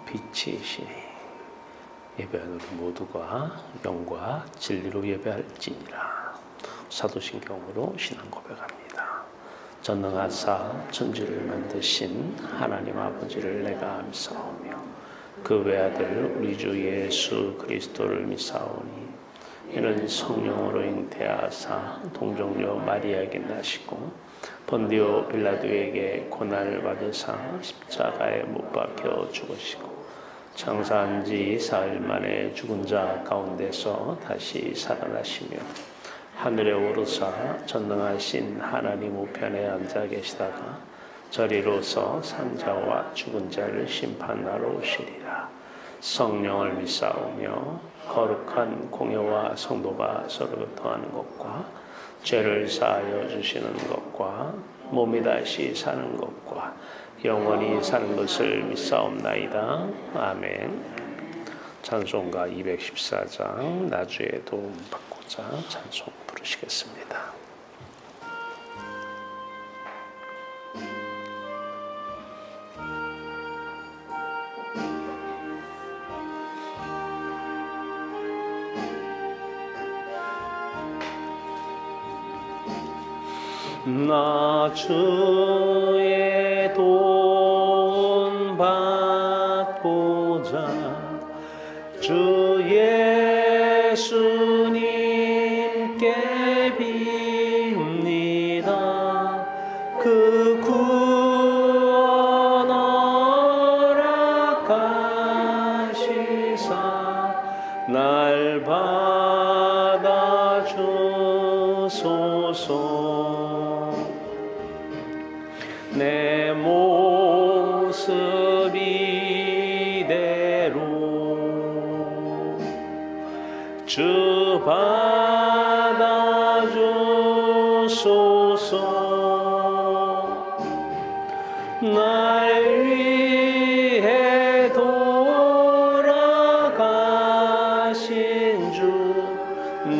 빛이시니 예배하는 우리 모두가 영과 진리로 예배할지니라. 사도신경으로 신앙 고백합니다. 전능하사 천지를 만드신 하나님 아버지를 내가 믿사오며 그 외아들 우리 주 예수 그리스도를 믿사오니 이는 성령으로 잉태하사 동정녀 마리아에게 나시고 본디오 빌라도에게 고난을 받으사 십자가에 못 박혀 죽으시고 장사한 지 4일 만에 죽은 자 가운데서 다시 살아나시며 하늘에 오르사 전능하신 하나님 우편에 앉아 계시다가 저리로서 산자와 죽은 자를 심판하러 오시리라. 성령을 믿사오며 거룩한 공회와 성도가 서로 교통하는 것과 죄를 사하여 주시는 것과 몸이 다시 사는 것과 영원히 사는 것을 믿사옵나이다. 아멘. 찬송가 214장 나주의 도움 받고자 찬송 부르시겠습니다. 나 주의 도움 받고자 주 예수님께 빕니다. 그 구원 허락하시사 날 받아 주소서. 내 모습 이대로 주 받아주소서. 날 위해 돌아가신 주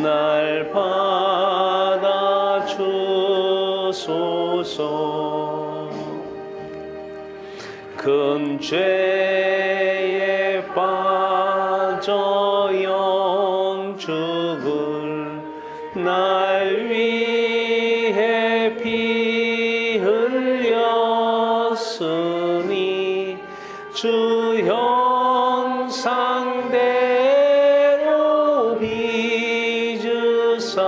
날 받아주소서. 큰 죄에 빠져 영죽을 날 위해 피 흘렸으니 주 형상대로 빚으사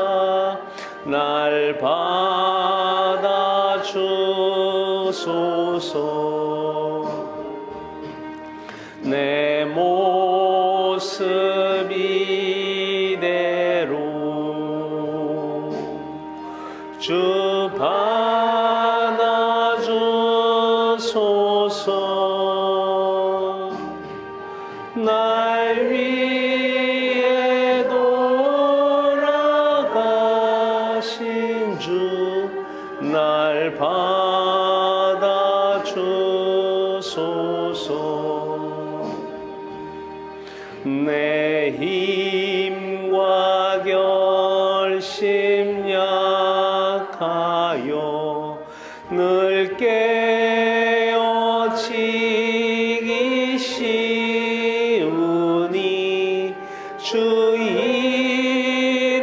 날 받아주소서. 내 모습 이대로 주 받아주소서. 날 위해 돌아가신 주 날 받아주소서. 내 힘과 결심 약하여 늘 깨어지기 쉬우니 주 이름으로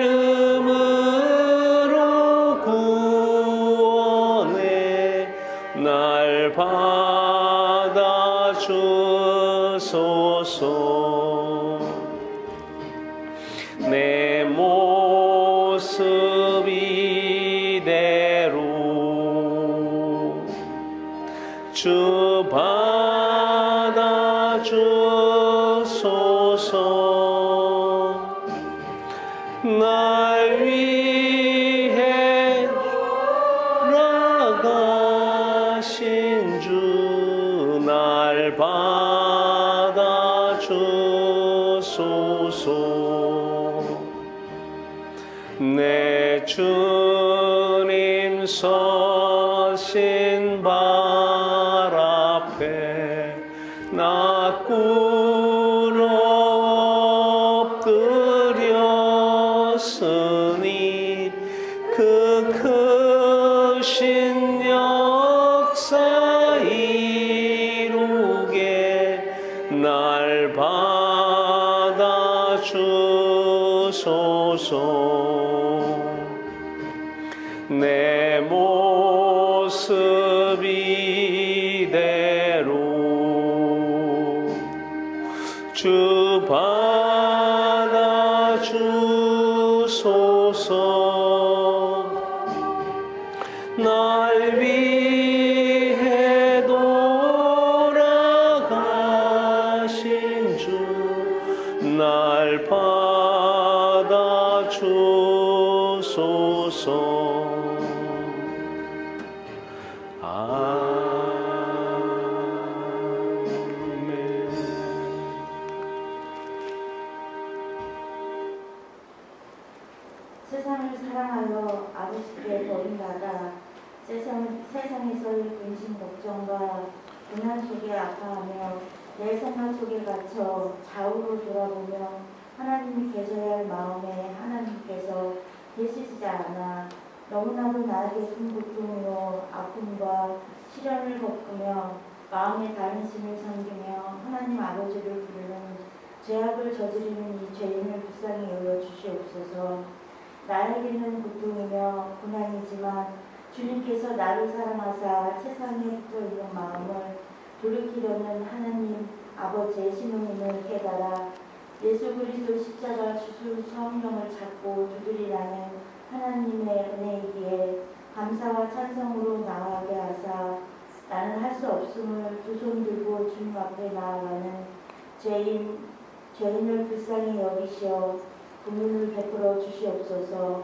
구원해 날 받아주소서. 내 모습 이대로 주 받아주소서. 날 위해 돌아가신 주 날 받아주소서. 내 주님 서신 발 앞에 나 꿇어 엎드렸으니 그 크신 역사 이루게 주소서. 내 모습 이대로 주 받아주소서. 날 위해 돌아가신 주 날 받아주소서. 아멘. 세상을 사랑하여 아버지께 버림받아 세상에서의 근심 걱정과 고난 속에 아파하며 내 생각 속에 갇혀 좌우로 돌아보며 하나님이 계셔야 할 마음에 하나님께서 계시지 않아 너무나도 나에게 큰 고통으로 아픔과 시련을 겪으며 마음의 다른 신을 섬기며 하나님 아버지를 부르는 죄악을 저지르는 이 죄인을 불쌍히 여겨 주시옵소서. 나에게는 고통이며 고난이지만 주님께서 나를 사랑하사 세상에 붙어있는 마음을 돌이키려는 하나님 아버지의 신호임을 깨달아 예수 그리스도 십자가 주술 성령을 찾고 두드리라는 하나님의 은혜이기에 감사와 찬성으로 나아가게 하사 나는 할 수 없음을 두 손 들고 주님 앞에 나아가는 죄인을 불쌍히 여기시어 긍휼을 베풀어 주시옵소서.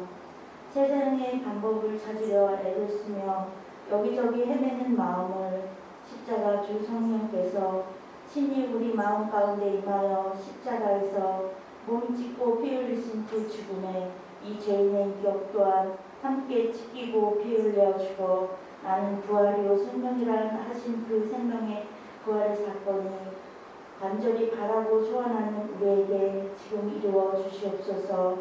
세상의 방법을 찾으려 애를 쓰며 여기저기 헤매는 마음을 십자가 주 성령께서 친히 우리 마음 가운데 임하여 십자가에서 몸 찢고 피 흘리신 그 죽음에 이 죄인의 인격 또한 함께 찢기고 피 흘려 죽어 나는 부활이요 생명이라 하신 그 생명의 부활의 사건이 간절히 바라고 소원하는 우리에게 지금 이루어 주시옵소서.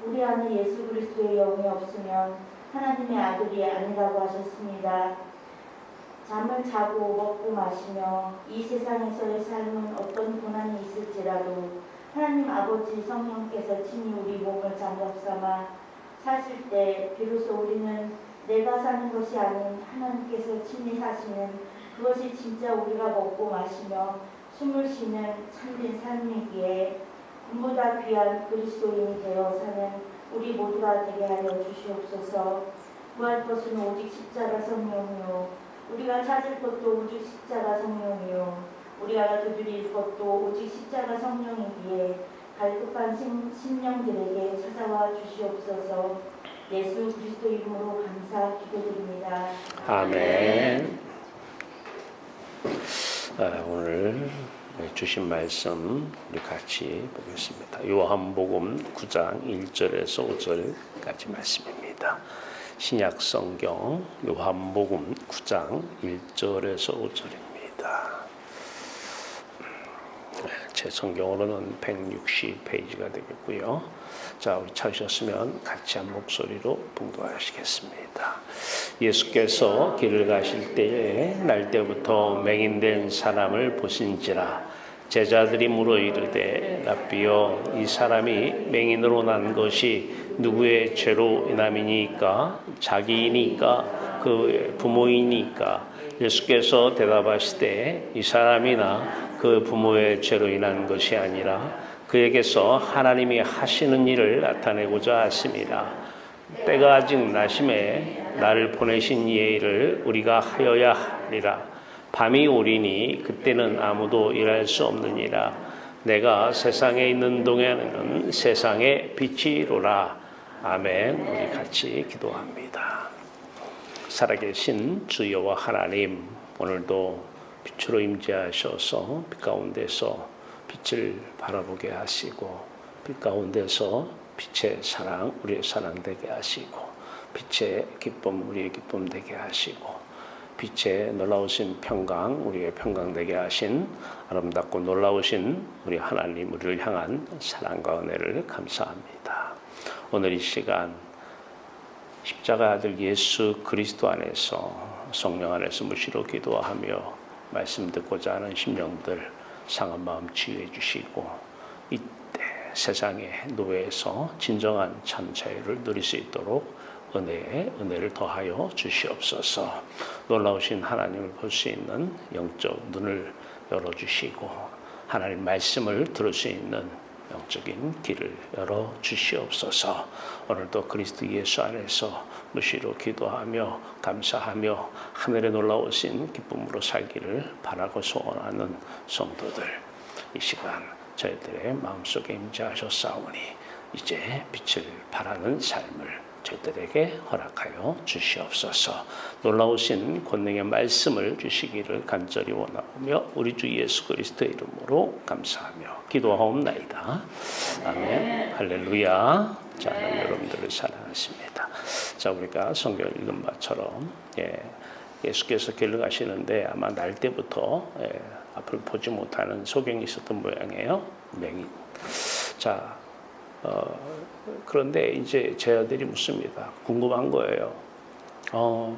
우리 안에 예수 그리스도의 영이 없으면 하나님의 아들이 아니라고 하셨습니다. 잠을 자고 먹고 마시며 이 세상에서의 삶은 어떤 고난이 있을지라도 하나님 아버지 성령께서 친히 우리 몸을 장갑삼아 사실 때 비로소 우리는 내가 사는 것이 아닌 하나님께서 친히 사시는 그것이 진짜 우리가 먹고 마시며 숨을 쉬는 참된 삶이기에 군보다 귀한 그리스도인이 되어 사는 우리 모두가 되게 하여 주시옵소서. 구할 것은 오직 십자가 성령이요 우리가 찾을 것도 오직 십자가 성령이요 우리가 두드릴 것도 오직 십자가 성령이기에 갈급한 심령들에게 찾아와 주시옵소서. 예수 그리스도 이름으로 감사 기도드립니다. 아멘. 오늘 주신 말씀 우리 같이 보겠습니다. 요한복음 9장 1절에서 5절까지 말씀입니다. 신약 성경 요한복음 9장 1절에서 5절입니다. 제 성경으로는 160페이지가 되겠고요. 자, 우리 찾으셨으면 같이 한 목소리로 봉독하시겠습니다. 예수께서 길을 가실 때에 날 때부터 맹인된 사람을 보신지라 제자들이 물어 이르되 라삐여 이 사람이 맹인으로 난 것이 누구의 죄로 인함이니까 자기이니까 그 부모이니까 예수께서 대답하시되 이 사람이나 그 부모의 죄로 인한 것이 아니라 그에게서 하나님이 하시는 일을 나타내고자 하심이라. 때가 아직 나심에 나를 보내신 이의 일을 우리가 하여야 하리라. 밤이 오리니 그때는 아무도 일할 수 없느니라. 내가 세상에 있는 동안에는 세상의 빛이로라. 아멘. 우리 같이 기도합니다. 살아계신 주 여호와 하나님, 오늘도 빛으로 임재하셔서 빛 가운데서 빛을 바라보게 하시고 빛 가운데서 빛의 사랑 우리의 사랑 되게 하시고 빛의 기쁨 우리의 기쁨 되게 하시고 빛의 놀라우신 평강 우리의 평강 되게 하신 아름답고 놀라우신 우리 하나님 우리를 향한 사랑과 은혜를 감사합니다. 오늘 이 시간 십자가 아들 예수 그리스도 안에서 성령 안에서 무시로 기도하며 말씀 듣고자 하는 심령들 상한 마음 치유해 주시고 이때 세상의 노예에서 진정한 참 자유를 누릴 수 있도록 은혜를 더하여 주시옵소서. 놀라우신 하나님을 볼 수 있는 영적 눈을 열어주시고 하나님 말씀을 들을 수 있는 영적인 길을 열어주시옵소서. 오늘도 그리스도 예수 안에서 무시로 기도하며 감사하며 하늘에 놀라우신 기쁨으로 살기를 바라고 소원하는 성도들, 이 시간 저희들의 마음속에 임재하셨사오니 이제 빛을 발하는 삶을 저희들에게 허락하여 주시옵소서. 놀라우신 권능의 말씀을 주시기를 간절히 원하오며 우리 주 예수 그리스도의 이름으로 감사하며 기도하옵나이다. 아멘. 할렐루야. 자, 여러분들을 사랑하십니다. 자, 우리가 성경 읽은 바처럼 예수께서 길을 가시는데 아마 날 때부터 앞을 보지 못하는 소경이 있었던 모양이에요. 맹인. 자, 그런데 이제 제 아들이 묻습니다. 궁금한 거예요.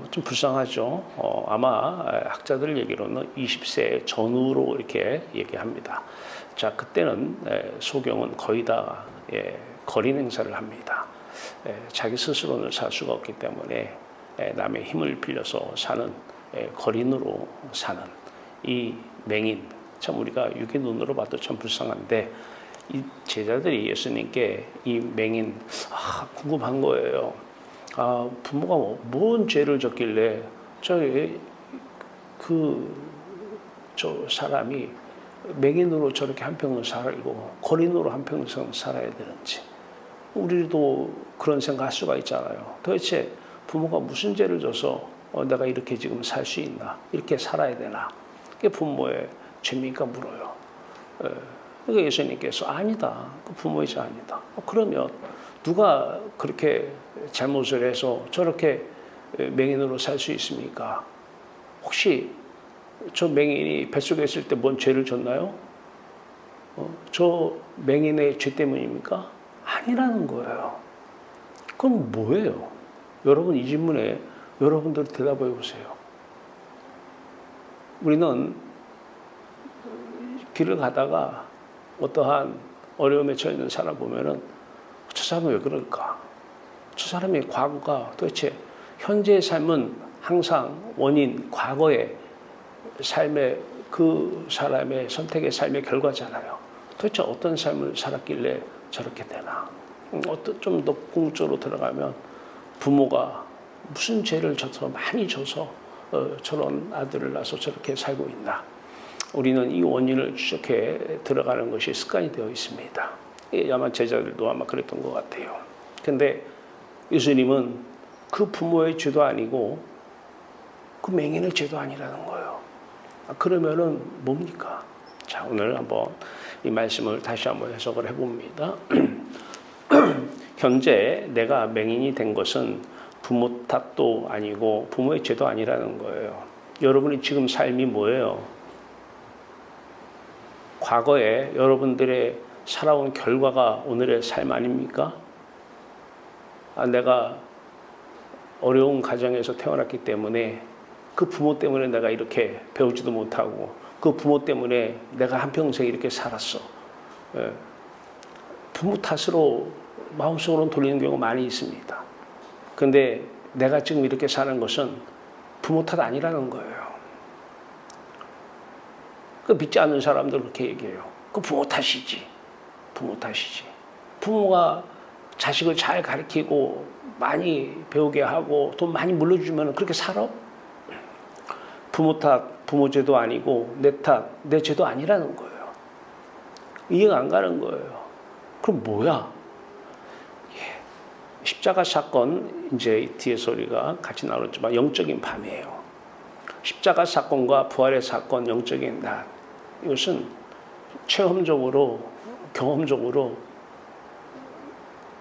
좀 불쌍하죠. 아마 학자들 얘기로는 20세 전후로 이렇게 얘기합니다. 자, 그때는 소경은 거의 다 거린 행사를 합니다. 자기 스스로는 살 수가 없기 때문에 남의 힘을 빌려서 사는, 거린으로 사는 이 맹인, 참 우리가 육의 눈으로 봐도 참 불쌍한데 이 제자들이 예수님께 이 맹인 궁금한 거예요. 부모가 뭔 죄를 졌길래 저 사람이 맹인으로 저렇게 한평생 살고 거린으로 한평생 살아야 되는지. 우리도 그런 생각할 수가 있잖아요. 도대체 부모가 무슨 죄를 져서 내가 이렇게 지금 살 수 있나? 이렇게 살아야 되나? 그게 부모의 죄입니까? 물어요. 그러니까 예수님께서 아니다. 그 부모의 죄 아니다. 그러면 누가 그렇게 잘못을 해서 저렇게 맹인으로 살 수 있습니까? 혹시 저 맹인이 뱃속에 있을 때 뭔 죄를 졌나요? 저 맹인의 죄 때문입니까? 아니라는 거예요. 그럼 뭐예요? 여러분 이 질문에 여러분들 대답해 보세요. 우리는 길을 가다가 어떠한 어려움에 처해 사람 보면은 저 사람은 왜 그럴까? 저 사람의 과거가 도대체 현재의 삶은 항상 원인, 과거의 삶의 그 사람의 선택의 삶의 결과잖아요. 도대체 어떤 삶을 살았길래 저렇게 되나? 좀 더 궁극적으로 들어가면 부모가 무슨 죄를 져서 많이 져서 저런 아들을 낳아서 저렇게 살고 있나? 우리는 이 원인을 추적해 들어가는 것이 습관이 되어 있습니다. 아마 제자들도 아마 그랬던 것 같아요. 근데 예수님은 그 부모의 죄도 아니고 그 맹인의 죄도 아니라는 거예요. 그러면은 뭡니까? 자, 오늘 한번 이 말씀을 다시 한번 해석을 해봅니다. 현재 내가 맹인이 된 것은 부모 탓도 아니고 부모의 죄도 아니라는 거예요. 여러분이 지금 삶이 뭐예요? 과거에 여러분들의 살아온 결과가 오늘의 삶 아닙니까? 내가 어려운 가정에서 태어났기 때문에 그 부모 때문에 내가 이렇게 배우지도 못하고 그 부모 때문에 내가 한평생 이렇게 살았어. 부모 탓으로 마음속으로는 돌리는 경우가 많이 있습니다. 근데 내가 지금 이렇게 사는 것은 부모 탓 아니라는 거예요. 그 믿지 않는 사람들 그렇게 얘기해요. 그 부모 탓이지. 부모 탓이지. 부모가 자식을 잘 가르치고 많이 배우게 하고 돈 많이 물려주면 그렇게 살아? 부모 탓, 부모 죄도 아니고 내 탓, 내 죄도 아니라는 거예요. 이해가 안 가는 거예요. 그럼 뭐야? 십자가 사건, 이제 뒤에서 우리가 같이 나눴지만 영적인 밤이에요. 십자가 사건과 부활의 사건, 영적인 낮. 이것은 체험적으로, 경험적으로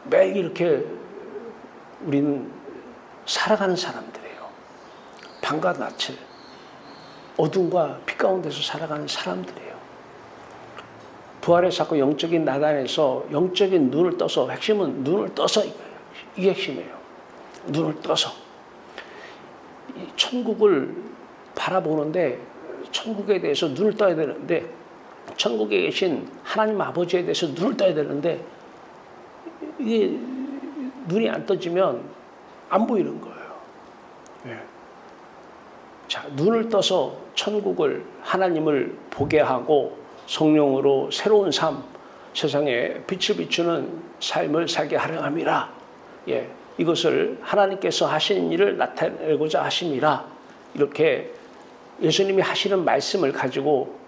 매일 이렇게 우리는 살아가는 사람들이에요. 밤과 낮을, 어둠과 빛 가운데서 살아가는 사람들이에요. 부활의 사건, 영적인 낮 안에서 영적인 눈을 떠서, 핵심은 눈을 떠서 이거예요. 이게 핵심이에요. 눈을 떠서. 천국을 바라보는데 천국에 대해서 눈을 떠야 되는데 천국에 계신 하나님 아버지에 대해서 눈을 떠야 되는데 이게 눈이 안 떠지면 안 보이는 거예요. 예. 자, 눈을 떠서 천국을 하나님을 보게 하고 성령으로 새로운 삶, 세상에 빛을 비추는 삶을 살게 하려 함이라. 예, 이것을 하나님께서 하신 일을 나타내고자 하심이라. 이렇게 예수님이 하시는 말씀을 가지고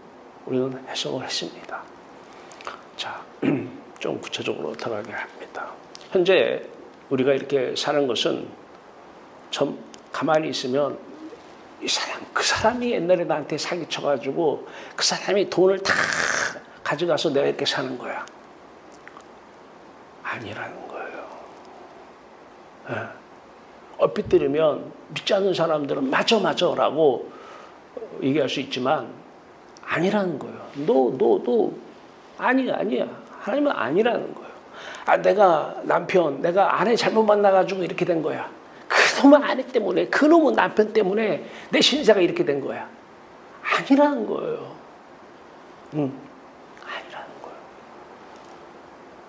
우리는 해석을 했습니다. 자, 좀 구체적으로 들어가게 합니다. 현재 우리가 이렇게 사는 것은 좀 가만히 있으면 그 사람이 옛날에 나한테 사기쳐가지고 그 사람이 돈을 다 가져가서 내가 이렇게 사는 거야. 아니라는 거예요. 예. 얼핏 들으면 믿지 않는 사람들은 맞아라고 얘기할 수 있지만 아니라는 거예요. 너 아니야. 하나님은 아니라는 거예요. 아, 내가 아내 잘못 만나가지고 이렇게 된 거야. 그놈의 아내 때문에, 그놈의 남편 때문에 내 신세가 이렇게 된 거야. 아니라는 거예요. 아니라는 거예요.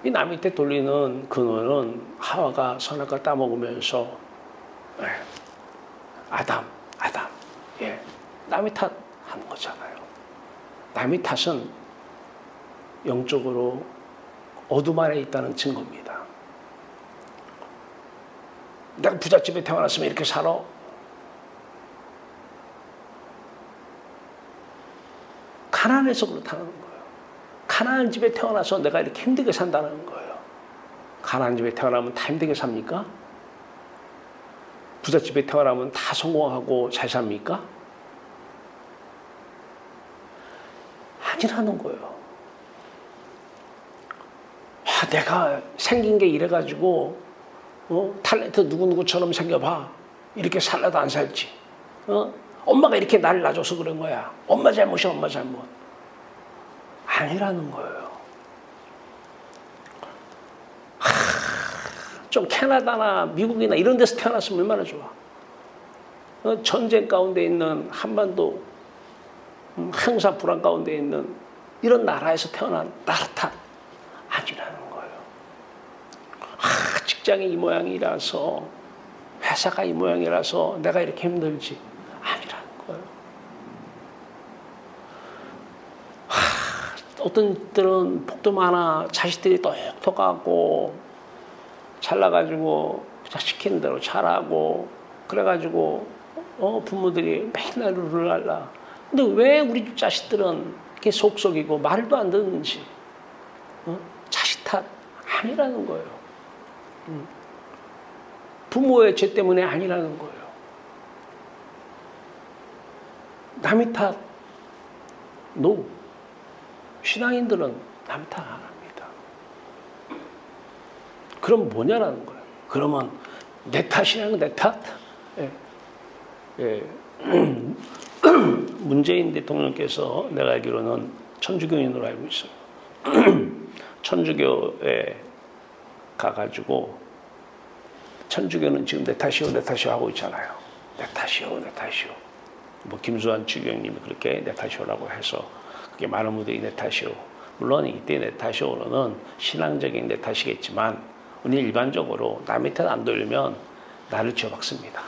이 남 밑에 돌리는 근원은 하와가 선악과 따먹으면서 아담, 예, 남의 탓 하는 거잖아요. 남의 탓은 영적으로 어둠 안에 있다는 증거입니다. 내가 부잣집에 태어났으면 이렇게 살아? 가난해서 그렇다는 거예요. 가난한 집에 태어나서 내가 이렇게 힘들게 산다는 거예요. 가난한 집에 태어나면 다 힘들게 삽니까? 부잣집에 태어나면 다 성공하고 잘 삽니까? 아니라는 거예요. 내가 생긴 게 이래가지고 탤런트 누구누구처럼 생겨봐. 이렇게 살라도 안 살지. 엄마가 이렇게 나를 낳아줘서 그런 거야. 엄마 잘못이야, 엄마 잘못. 아니라는 거예요. 좀 캐나다나 미국이나 이런 데서 태어났으면 얼마나 좋아. 전쟁 가운데 있는 한반도, 항상 불안 가운데 있는 이런 나라에서 태어난 나라 탓 아니라는 거예요. 직장이 이 모양이라서, 회사가 이 모양이라서 내가 이렇게 힘들지. 아니라는 거예요. 어떤 때는 복도 많아, 자식들이 똑똑하고 잘나가지고 시키는 대로 잘하고 그래가지고 부모들이 맨날 룰랄라. 근데 왜 우리 집 자식들은 이렇게 속썩이고 말도 안 듣는지. 자식 탓 아니라는 거예요. 부모의 죄 때문에 아니라는 거예요. 남의 탓, no. 신앙인들은 남의 탓 안 합니다. 그럼 뭐냐라는 거예요. 그러면 내 탓이라는 내 탓? 예. 문재인 대통령께서 내가 알기로는 천주교인으로 알고 있어요. 천주교에 가가지고 천주교는 지금 내 탓이요 하고 있잖아요. 내 탓이요. 뭐 김수환 주교님이 그렇게 내 탓이요라고 해서 그게 많은 분들이 내 탓이요. 물론 이때 내 탓이요는 신앙적인 내 탓이겠지만 우리 일반적으로 남의 탓 안 돌리면 나를 지어박습니다.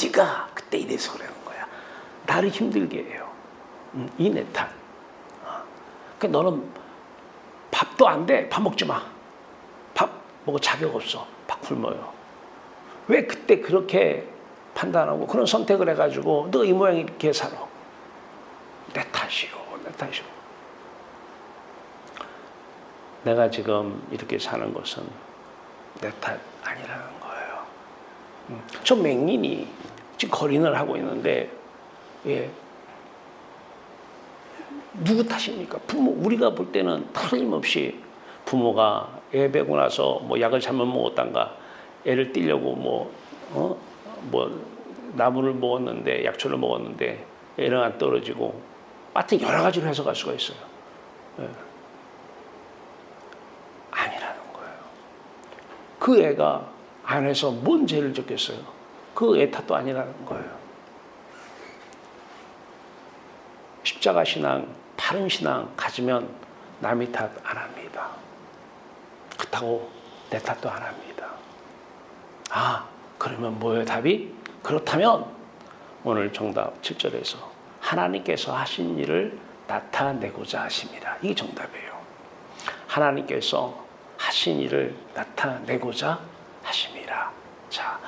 네가 그때 이래서 그러는 거야. 나를 힘들게 해요. 이 내 탓. 그러니까 너는 밥도 안 돼. 밥 먹지 마. 밥 먹을 자격 없어. 밥 굶어요. 왜 그때 그렇게 판단하고 그런 선택을 해가지고 너 이 모양 이렇게 살아. 내 탓이요. 내가 지금 이렇게 사는 것은 내 탓 아니라는 거예요. 저 맹인이 지금 거린을 하고 있는데 예. 누구 탓입니까? 부모, 우리가 볼 때는 틀림없이 부모가 애 베고 나서 뭐 약을 잘못 먹었단가, 애를 띄려고 뭐 나무를 먹었는데, 약초를 먹었는데 애는 안 떨어지고, 하여튼 여러 가지로 해석할 수가 있어요. 예. 아니라는 거예요. 그 애가 안에서 뭔 죄를 졌겠어요? 그 애 탓도 아니라는 거예요. 십자가 신앙 바른 신앙 가지면 남의 탓 안 합니다. 그렇다고 내 탓도 안 합니다. 그러면 뭐예요 답이? 그렇다면 오늘 정답 7절에서 하나님께서 하신 일을 나타내고자 하심이라. 이게 정답이에요. 하나님께서 하신 일을 나타내고자 하심이라. 자,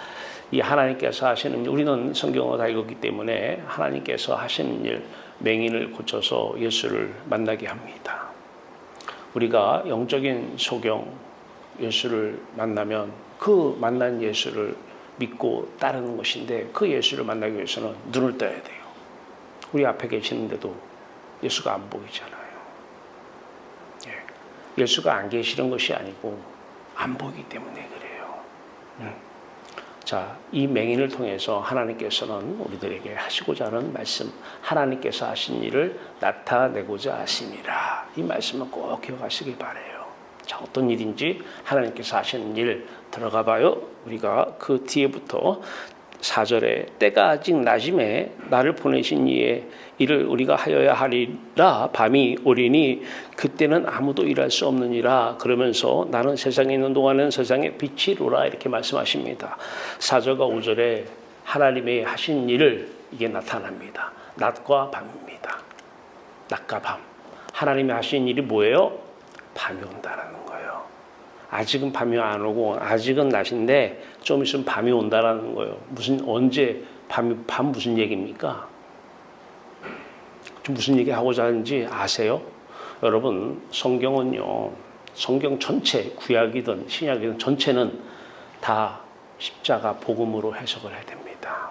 이 하나님께서 하시는 일, 우리는 성경을 다 읽었기 때문에 하나님께서 하시는 일, 맹인을 고쳐서 예수를 만나게 합니다. 우리가 영적인 소경, 예수를 만나면 그 만난 예수를 믿고 따르는 것인데 그 예수를 만나기 위해서는 눈을 떠야 돼요. 우리 앞에 계시는데도 예수가 안 보이잖아요. 예수가 안 계시는 것이 아니고 안 보이기 때문에 그래요. 자, 이 맹인을 통해서 하나님께서는 우리들에게 하시고자 하는 말씀, 하나님께서 하신 일을 나타내고자 하심이라. 이 말씀은 꼭 기억하시기 바라요. 자, 어떤 일인지 하나님께서 하시는 일 들어가 봐요. 우리가 그 뒤에부터 4절에 때가 아직 낮음에 나를 보내신 이의 일을 우리가 하여야 하리라. 밤이 오리니 그때는 아무도 일할 수 없느니라. 그러면서 나는 세상에 있는 동안은 세상의 빛이로라 이렇게 말씀하십니다. 4절과 5절에 하나님의 하신 일을 이게 나타납니다. 낮과 밤입니다. 낮과 밤. 하나님이 하신 일이 뭐예요? 밤이 온다라는 거예요. 아직은 밤이 안 오고 아직은 낮인데 좀 있으면 밤이 온다라는 거예요. 언제 밤 무슨 얘기입니까? 좀 무슨 얘기 하고자 하는지 아세요? 여러분 성경은요. 성경 전체 구약이든 신약이든 전체는 다 십자가 복음으로 해석을 해야 됩니다.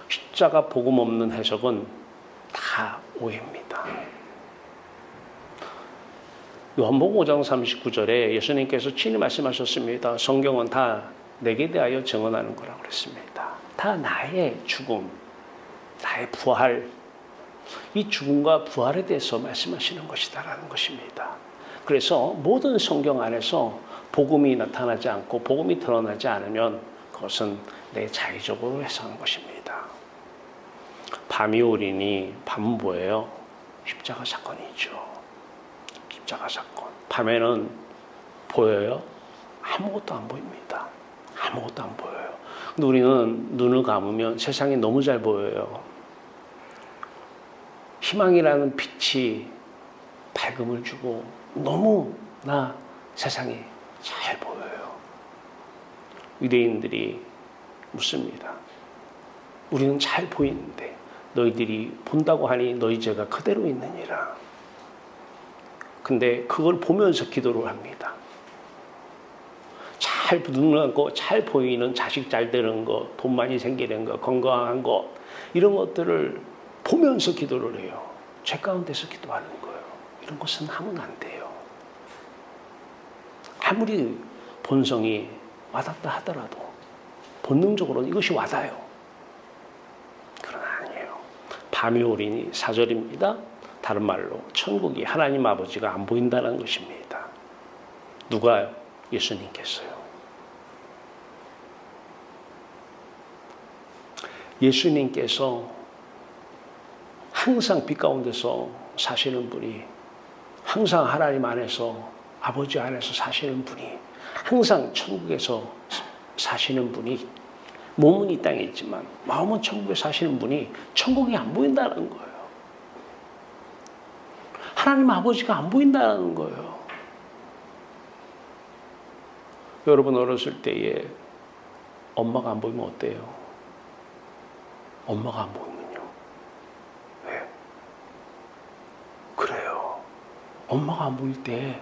십자가 복음 없는 해석은 다 오해입니다. 요한복음 5장 39절에 예수님께서 친히 말씀하셨습니다. 성경은 다 내게 대하여 증언하는 거라고 그랬습니다. 다 나의 죽음, 나의 부활, 이 죽음과 부활에 대해서 말씀하시는 것이다라는 것입니다. 그래서 모든 성경 안에서 복음이 나타나지 않고 복음이 드러나지 않으면 그것은 내 자의적으로 해석한 것입니다. 밤이 오리니 밤은 뭐예요? 십자가 사건이죠. 십자가 사건. 밤에는 보여요? 아무것도 안 보입니다. 아무것도 안 보여요. 근데 우리는 눈을 감으면 세상이 너무 잘 보여요. 희망이라는 빛이 밝음을 주고 너무나 세상이 잘 보여요. 유대인들이 묻습니다. 우리는 잘 보이는데 너희들이 본다고 하니 너희 죄가 그대로 있느니라. 근데 그걸 보면서 기도를 합니다. 잘 눈을 감고 잘 보이는 자식 잘 되는 것, 돈 많이 생기는 것, 건강한 것 이런 것들을 보면서 기도를 해요. 죄 가운데서 기도하는 거예요. 이런 것은 하면 안 돼요. 아무리 본성이 와닿다 하더라도 본능적으로는 이것이 와닿아요. 그러나 아니에요. 밤이 오리니 4절입니다. 다른 말로 천국이 하나님 아버지가 안 보인다는 것입니다. 누가요? 예수님께서요. 예수님께서 항상 빛 가운데서 사시는 분이, 항상 하나님 안에서 아버지 안에서 사시는 분이, 항상 천국에서 사시는 분이, 몸은 이 땅에 있지만 마음은 천국에 사시는 분이 천국이 안 보인다는 거예요. 하나님 아버지가 안 보인다는 거예요. 여러분 어렸을 때에 엄마가 안 보이면 어때요? 엄마가 안 보이면요. 왜? 그래요. 엄마가 안 보일 때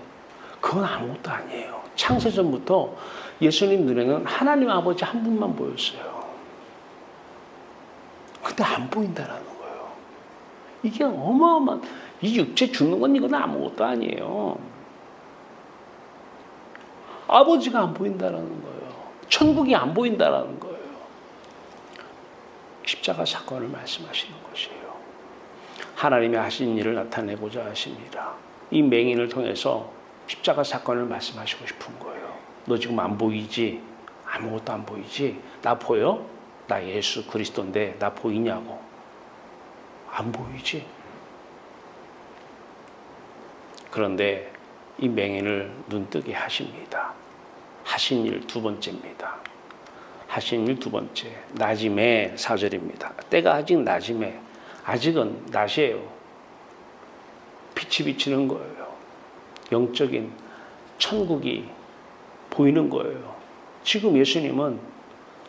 그건 아무것도 아니에요. 창세전부터 예수님 눈에는 하나님 아버지 한 분만 보였어요. 근데 안 보인다라는 거예요. 이게 어마어마한, 이 육체 죽는 건 이건 아무것도 아니에요. 아버지가 안 보인다라는 거예요. 천국이 안 보인다라는 거예요. 십자가 사건을 말씀하시는 것이에요. 하나님이 하신 일을 나타내고자 하십니다. 이 맹인을 통해서 십자가 사건을 말씀하시고 싶은 거예요. 너 지금 안 보이지? 아무것도 안 보이지? 나 보여? 나 예수 그리스도인데 나 보이냐고. 안 보이지? 그런데 이 맹인을 눈뜨게 하십니다. 하신 일 두 번째입니다. 하신 일 두 번째, 낮임의 4절입니다. 때가 아직 낮임에, 아직은 낮이에요. 빛이 비치는 거예요. 영적인 천국이 보이는 거예요. 지금 예수님은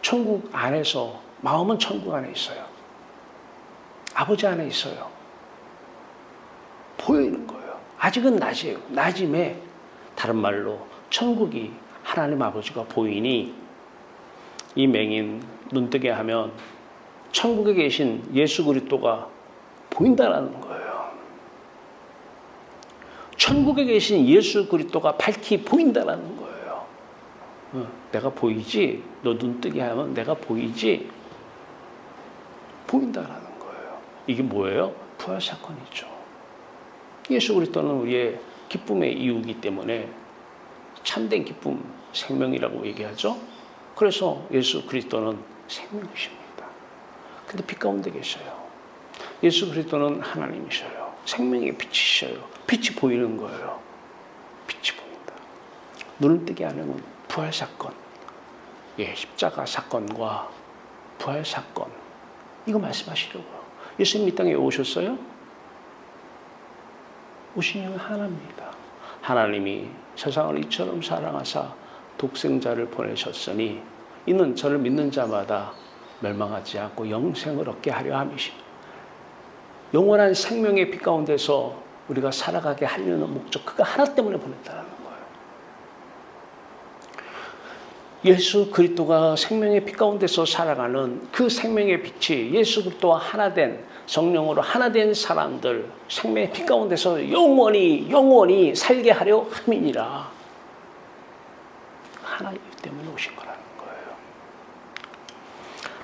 천국 안에서, 마음은 천국 안에 있어요. 아버지 안에 있어요. 보이는 거예요. 아직은 낮이에요. 낮임에, 다른 말로 천국이 하나님 아버지가 보이니 이 맹인 눈뜨게 하면 천국에 계신 예수 그리스도가 보인다라는 거예요. 천국에 계신 예수 그리스도가 밝히 보인다라는 거예요. 내가 보이지? 너 눈뜨게 하면 내가 보이지? 보인다라는 거예요. 이게 뭐예요? 부활 사건이죠. 예수 그리스도는 우리의 기쁨의 이유이기 때문에 참된 기쁨, 생명이라고 얘기하죠. 그래서 예수 그리스도는 생명이십니다. 근데 빛 가운데 계셔요. 예수 그리스도는 하나님이셔요. 생명의 빛이셔요. 빛이 보이는 거예요. 빛이 보인다. 눈을 뜨게 하는 부활 사건, 십자가 사건과 부활 사건, 이거 말씀하시려고요. 예수님 이 땅에 오셨어요? 오신 이유는 하나입니다. 하나님이 세상을 이처럼 사랑하사 독생자를 보내셨으니 이는 저를 믿는 자마다 멸망하지 않고 영생을 얻게 하려 함이십니다. 영원한 생명의 빛 가운데서 우리가 살아가게 하려는 목적, 그거 하나 때문에 보냈다는 거예요. 예수 그리스도가 생명의 빛 가운데서 살아가는 그 생명의 빛이 예수 그리스도와 하나된, 성령으로 하나된 사람들, 생명의 빛 가운데서 영원히 살게 하려 함이니라. 하나님 때문에 오신 거라는 거예요.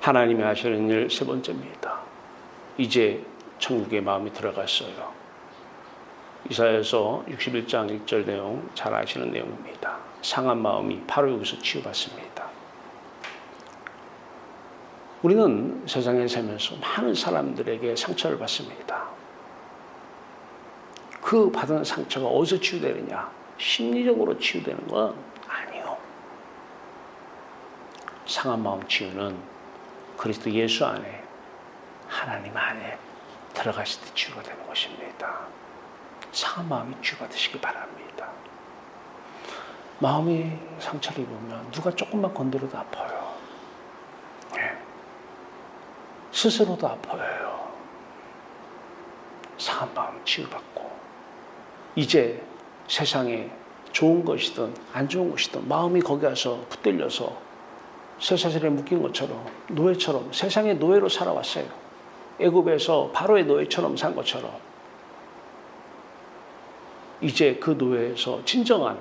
하나님이 하시는 일 세 번째입니다. 이제 천국의 마음이 들어갔어요. 이사야서 61장 1절 내용 잘 아시는 내용입니다. 상한 마음이 바로 여기서 치유받습니다. 우리는 세상에 살면서 많은 사람들에게 상처를 받습니다. 그 받은 상처가 어디서 치유되느냐? 심리적으로 치유되는 건 아니요. 상한 마음 치유는 그리스도 예수 안에, 하나님 안에 들어가실 때 치유가 되는 것입니다. 상한 마음이 치유받으시기 바랍니다. 마음이 상처를 입으면 누가 조금만 건드려도 아파요. 스스로도 아파요. 상한 마음 치유받고 이제 세상에 좋은 것이든 안 좋은 것이든 마음이 거기 가서 붙들려서 쇠사슬에 묶인 것처럼, 노예처럼 세상의 노예로 살아왔어요. 애굽에서 바로의 노예처럼 산 것처럼 이제 그 노예에서 진정한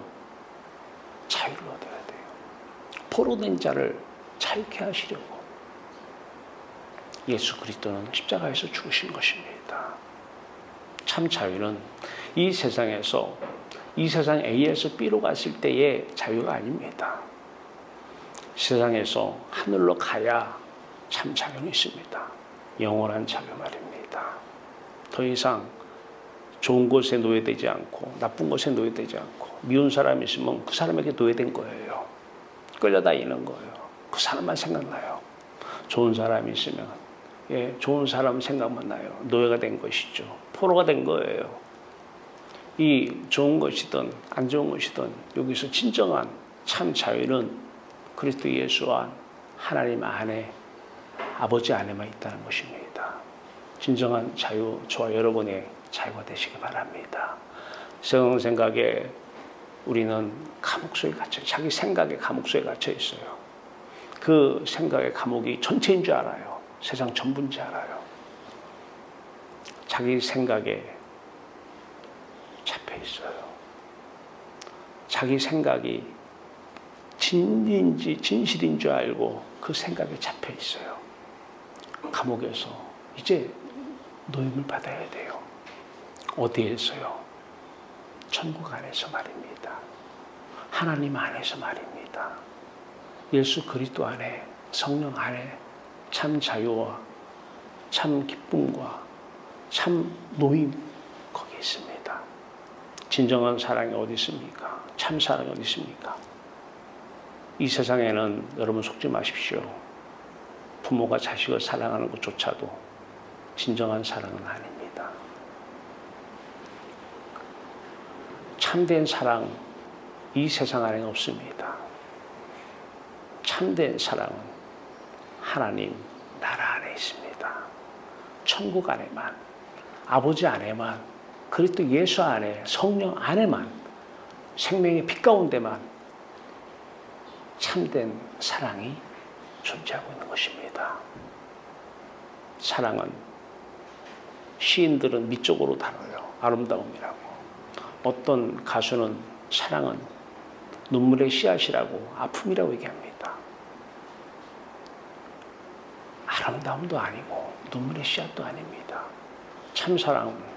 자유를 얻어야 돼요. 포로된 자를 자유케 하시려고 예수 그리스도는 십자가에서 죽으신 것입니다. 참 자유는 이 세상에서, 이 세상 A에서 B로 갔을 때의 자유가 아닙니다. 세상에서 하늘로 가야 참 자유는 있습니다. 영원한 자유 말입니다. 더 이상 좋은 곳에 노예되지 않고 나쁜 곳에 노예되지 않고 미운 사람이 있으면 그 사람에게 노예된 거예요. 끌려다니는 거예요. 그 사람만 생각나요. 좋은 사람이 있으면 좋은 사람 생각만 나요. 노예가 된 것이죠. 포로가 된 거예요. 이 좋은 것이든 안 좋은 것이든 여기서 진정한 참 자유는 그리스도 예수 안, 하나님 안에, 아버지 안에만 있다는 것입니다. 진정한 자유, 저와 여러분의 자유가 되시기 바랍니다. 세상 생각에 우리는 감옥 속에 갇혀, 자기 생각의 감옥 속에 갇혀 있어요. 그 생각의 감옥이 전체인 줄 알아요. 세상 전부인 줄 알아요. 자기 생각에 잡혀 있어요. 자기 생각이 진리인지 진실인 줄 알고 그 생각에 잡혀 있어요. 감옥에서 이제 노임을 받아야 돼요. 어디에서요? 천국 안에서 말입니다. 하나님 안에서 말입니다. 예수 그리스도 안에, 성령 안에 참 자유와 참 기쁨과 참 노임 거기 있습니다. 진정한 사랑이 어디 있습니까? 참 사랑이 어디 있습니까? 이 세상에는 여러분 속지 마십시오. 부모가 자식을 사랑하는 것조차도 진정한 사랑은 아닙니다. 참된 사랑, 이 세상 안에 없습니다. 참된 사랑은 하나님 나라 안에 있습니다. 천국 안에만, 아버지 안에만, 그리스도 예수 안에, 성령 안에만, 생명의 빛 가운데만 참된 사랑이 존재하고 있는 것입니다. 사랑은 시인들은 미적으로 다뤄요. 아름다움이라고. 어떤 가수는 사랑은 눈물의 씨앗이라고, 아픔이라고 얘기합니다. 아름다움도 아니고 눈물의 씨앗도 아닙니다. 참 사랑은,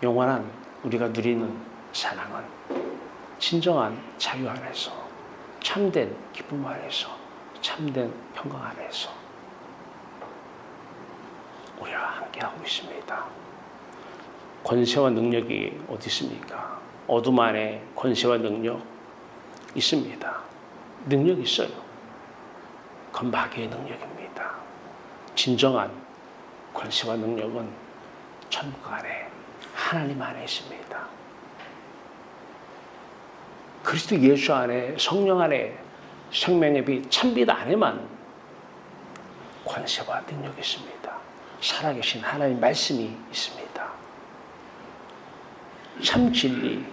영원한 우리가 누리는 사랑은 진정한 자유 안에서, 참된 기쁨 안에서, 참된 평강 안에서 우리와 함께하고 있습니다. 권세와 능력이 어디 있습니까? 어둠 안에 권세와 능력 있습니다. 능력 있어요. 그건 마귀의 능력입니다. 진정한 권세와 능력은 천국 안에, 하나님 안에 있습니다. 그리스도 예수 안에, 성령 안에, 생명의 빛, 참빛 안에만 권세와 능력이 있습니다. 살아계신 하나님 말씀이 있습니다. 참 진리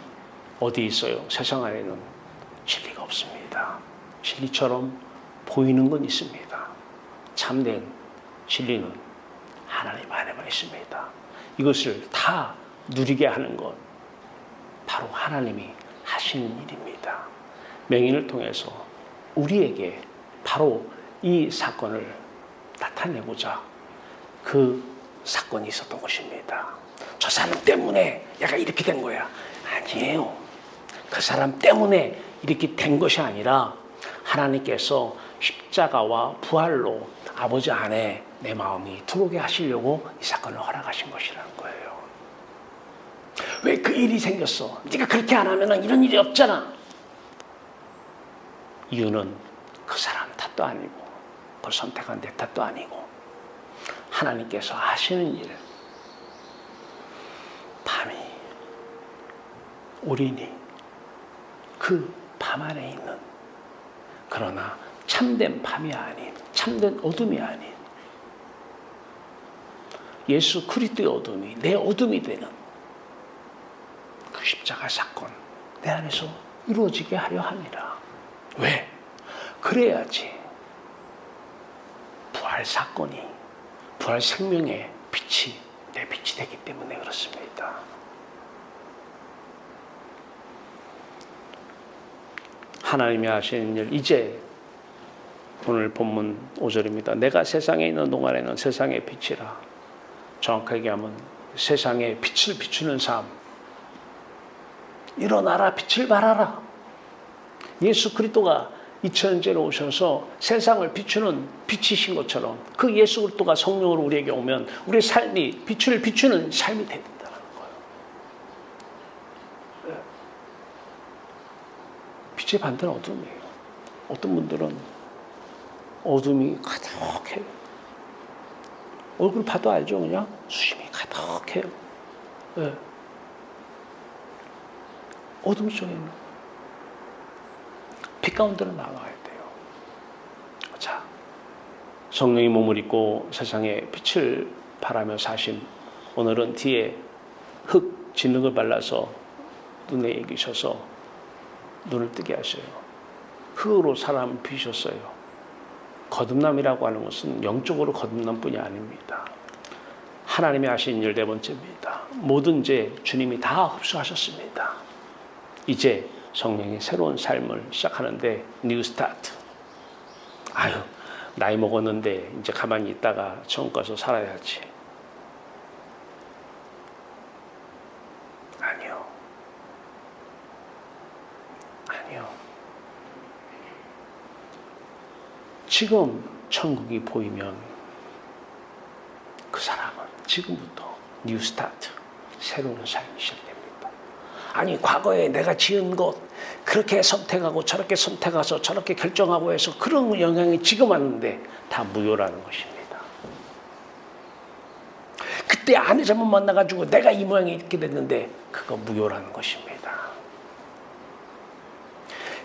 어디 있어요? 세상 안에는 진리가 없습니다. 진리처럼 보이는 건 있습니다. 참된 진리는 하나님 안에만 있습니다. 이것을 다 누리게 하는 것, 바로 하나님이 하시는 일입니다. 맹인을 통해서 우리에게 바로 이 사건을 나타내고자 그 사건이 있었던 것입니다. 저 사람 때문에 얘가 이렇게 된 거야. 아니에요. 그 사람 때문에 이렇게 된 것이 아니라 하나님께서 십자가와 부활로 아버지 안에 내 마음이 들어오게 하시려고 이 사건을 허락하신 것이라는 거예요. 왜 그 일이 생겼어? 네가 그렇게 안 하면 이런 일이 없잖아. 이유는 그 사람 탓도 아니고, 그걸 선택한 내 탓도 아니고, 하나님께서 하시는 일, 밤이 오리니 그 밤 안에 있는, 그러나 참된 밤이 아닌, 참된 어둠이 아닌 예수 그리스도의 어둠이 내 어둠이 되는 그 십자가 사건 내 안에서 이루어지게 하려 함이라. 왜? 그래야지 부활 사건이, 부활 생명의 빛이 내 빛이 되기 때문에 그렇습니다. 하나님이 하시는 일, 이제 오늘 본문 5절입니다. 내가 세상에 있는 동안에는 세상의 빛이라. 정확하게 하면 세상에 빛을 비추는 삶. 일어나라, 빛을 발하라. 예수 그리스도가 2000년 전에 오셔서 세상을 비추는 빛이신 것처럼 그 예수 그리스도가 성령으로 우리에게 오면 우리의 삶이 빛을 비추는 삶이 된다는 거예요. 빛의 반대는 어둠이에요. 어떤 분들은 어둠이 가득해요. 얼굴 봐도 알죠, 그냥? 수심이 가득해요. 네. 어둠 속에 있는 빛 가운데로 나와야 돼요. 자, 성령이 몸을 입고 세상에 빛을 발하며 사신, 오늘은 뒤에 흙 진흙을 발라서 눈에 이기셔서 눈을 뜨게 하셔요. 흙으로 사람을 비셨어요. 거듭남이라고 하는 것은 영적으로 거듭남 뿐이 아닙니다. 하나님이 하신 일 네 번째입니다. 모든 죄 주님이 다 흡수하셨습니다. 이제 성령이 새로운 삶을 시작하는데 뉴 스타트. 아유, 나이 먹었는데 이제 가만히 있다가 천국 가서 살아야지. 아니요. 지금 천국이 보이면 그 사람은 지금부터 뉴 스타트, 새로운 삶이 시작됩니다. 아니 과거에 내가 지은 것 그렇게 선택하고 저렇게 선택해서 저렇게 결정하고 해서 그런 영향이 지금 왔는데 다 무효라는 것입니다. 그때 아내 잘못 만나가지고 내가 이 모양이 이렇게 됐는데 그거 무효라는 것입니다.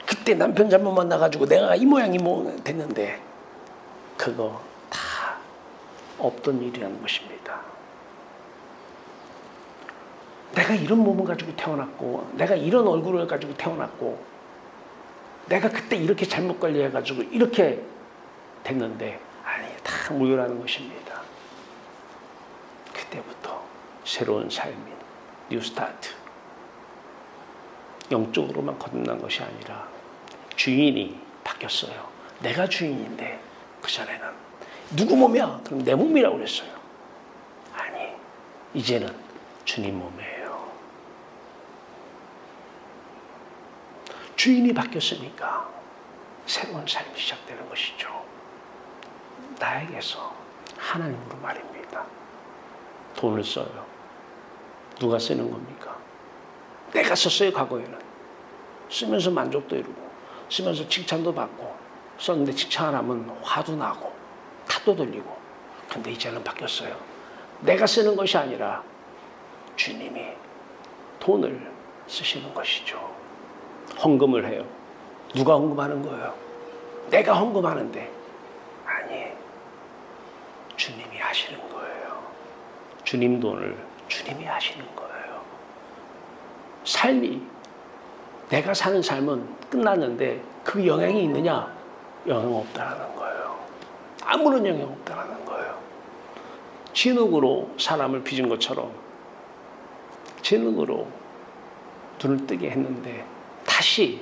그때 남편 잘못 만나가지고 내가 이 모양이 됐는데 그거 다 없던 일이라는 것입니다. 내가 이런 몸을 가지고 태어났고 내가 이런 얼굴을 가지고 태어났고 내가 그때 이렇게 잘못 관리해가지고 이렇게 됐는데 아니 다 무효라는 것입니다. 그때부터 새로운 삶인 뉴 스타트, 영적으로만 거듭난 것이 아니라 주인이 바뀌었어요. 내가 주인인데 그전에는 누구 몸이야? 그럼 내 몸이라고 그랬어요. 아니 이제는 주님 몸이에요. 주인이 바뀌었으니까 새로운 삶이 시작되는 것이죠. 나에게서 하나님으로 말입니다. 돈을 써요. 누가 쓰는 겁니까? 내가 썼어요. 과거에는. 쓰면서 만족도 이루고 쓰면서 칭찬도 받고 썼는데 칭찬 안 하면 화도 나고 탓도 들리고. 근데 이제는 바뀌었어요. 내가 쓰는 것이 아니라 주님이 돈을 쓰시는 것이죠. 헌금을 해요. 누가 헌금하는 거예요? 내가 헌금하는데 아니 주님이 하시는 거예요. 주님 돈을 주님이 하시는 거예요. 삶이 내가 사는 삶은 끝났는데 그 영향이 있느냐? 영향 없다라는 거예요. 아무런 영향 없다라는 거예요. 진흙으로 사람을 빚은 것처럼 진흙으로 눈을 뜨게 했는데 다시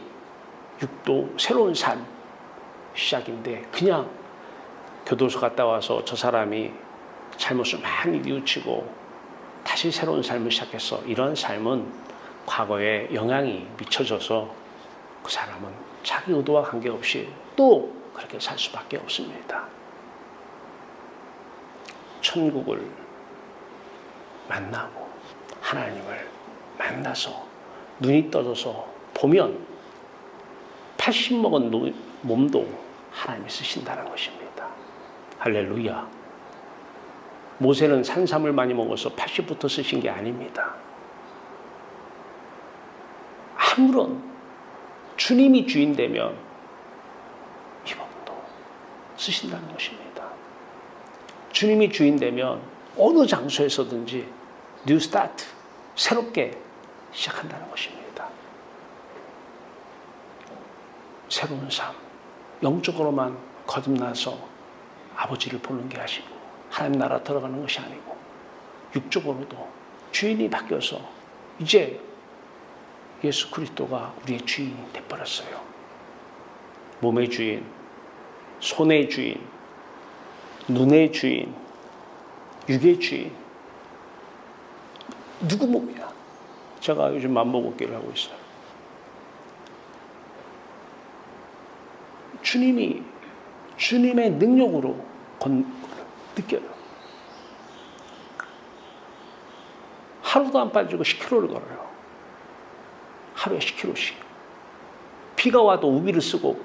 육도 새로운 삶 시작인데 그냥 교도소 갔다 와서 저 사람이 잘못을 많이 뉘우치고 다시 새로운 삶을 시작했어. 이런 삶은 과거에 영향이 미쳐져서 그 사람은 자기 의도와 관계없이 또 그렇게 살 수밖에 없습니다. 천국을 만나고 하나님을 만나서 눈이 떠져서 보면 80 먹은 몸도 하나님이 쓰신다는 것입니다. 할렐루야. 모세는 산삼을 많이 먹어서 80부터 쓰신 게 아닙니다. 아무런 주님이 주인 되면 이 몸도 쓰신다는 것입니다. 주님이 주인 되면 어느 장소에서든지 뉴 스타트, 새롭게 시작한다는 것입니다. 새로운 삶, 영적으로만 거듭나서 아버지를 보는 게 아니고 하나님 나라 들어가는 것이 아니고 육적으로도 주인이 바뀌어서 이제 예수 그리스도가 우리의 주인이 되어버렸어요. 몸의 주인, 손의 주인, 눈의 주인, 육의 주인. 누구 몸이야? 제가 요즘 맘먹기를 하고 있어요. 주님이 주님의 능력으로 느껴요. 하루도 안 빠지고 10km를 걸어요. 하루에 10km씩. 비가 와도 우비를 쓰고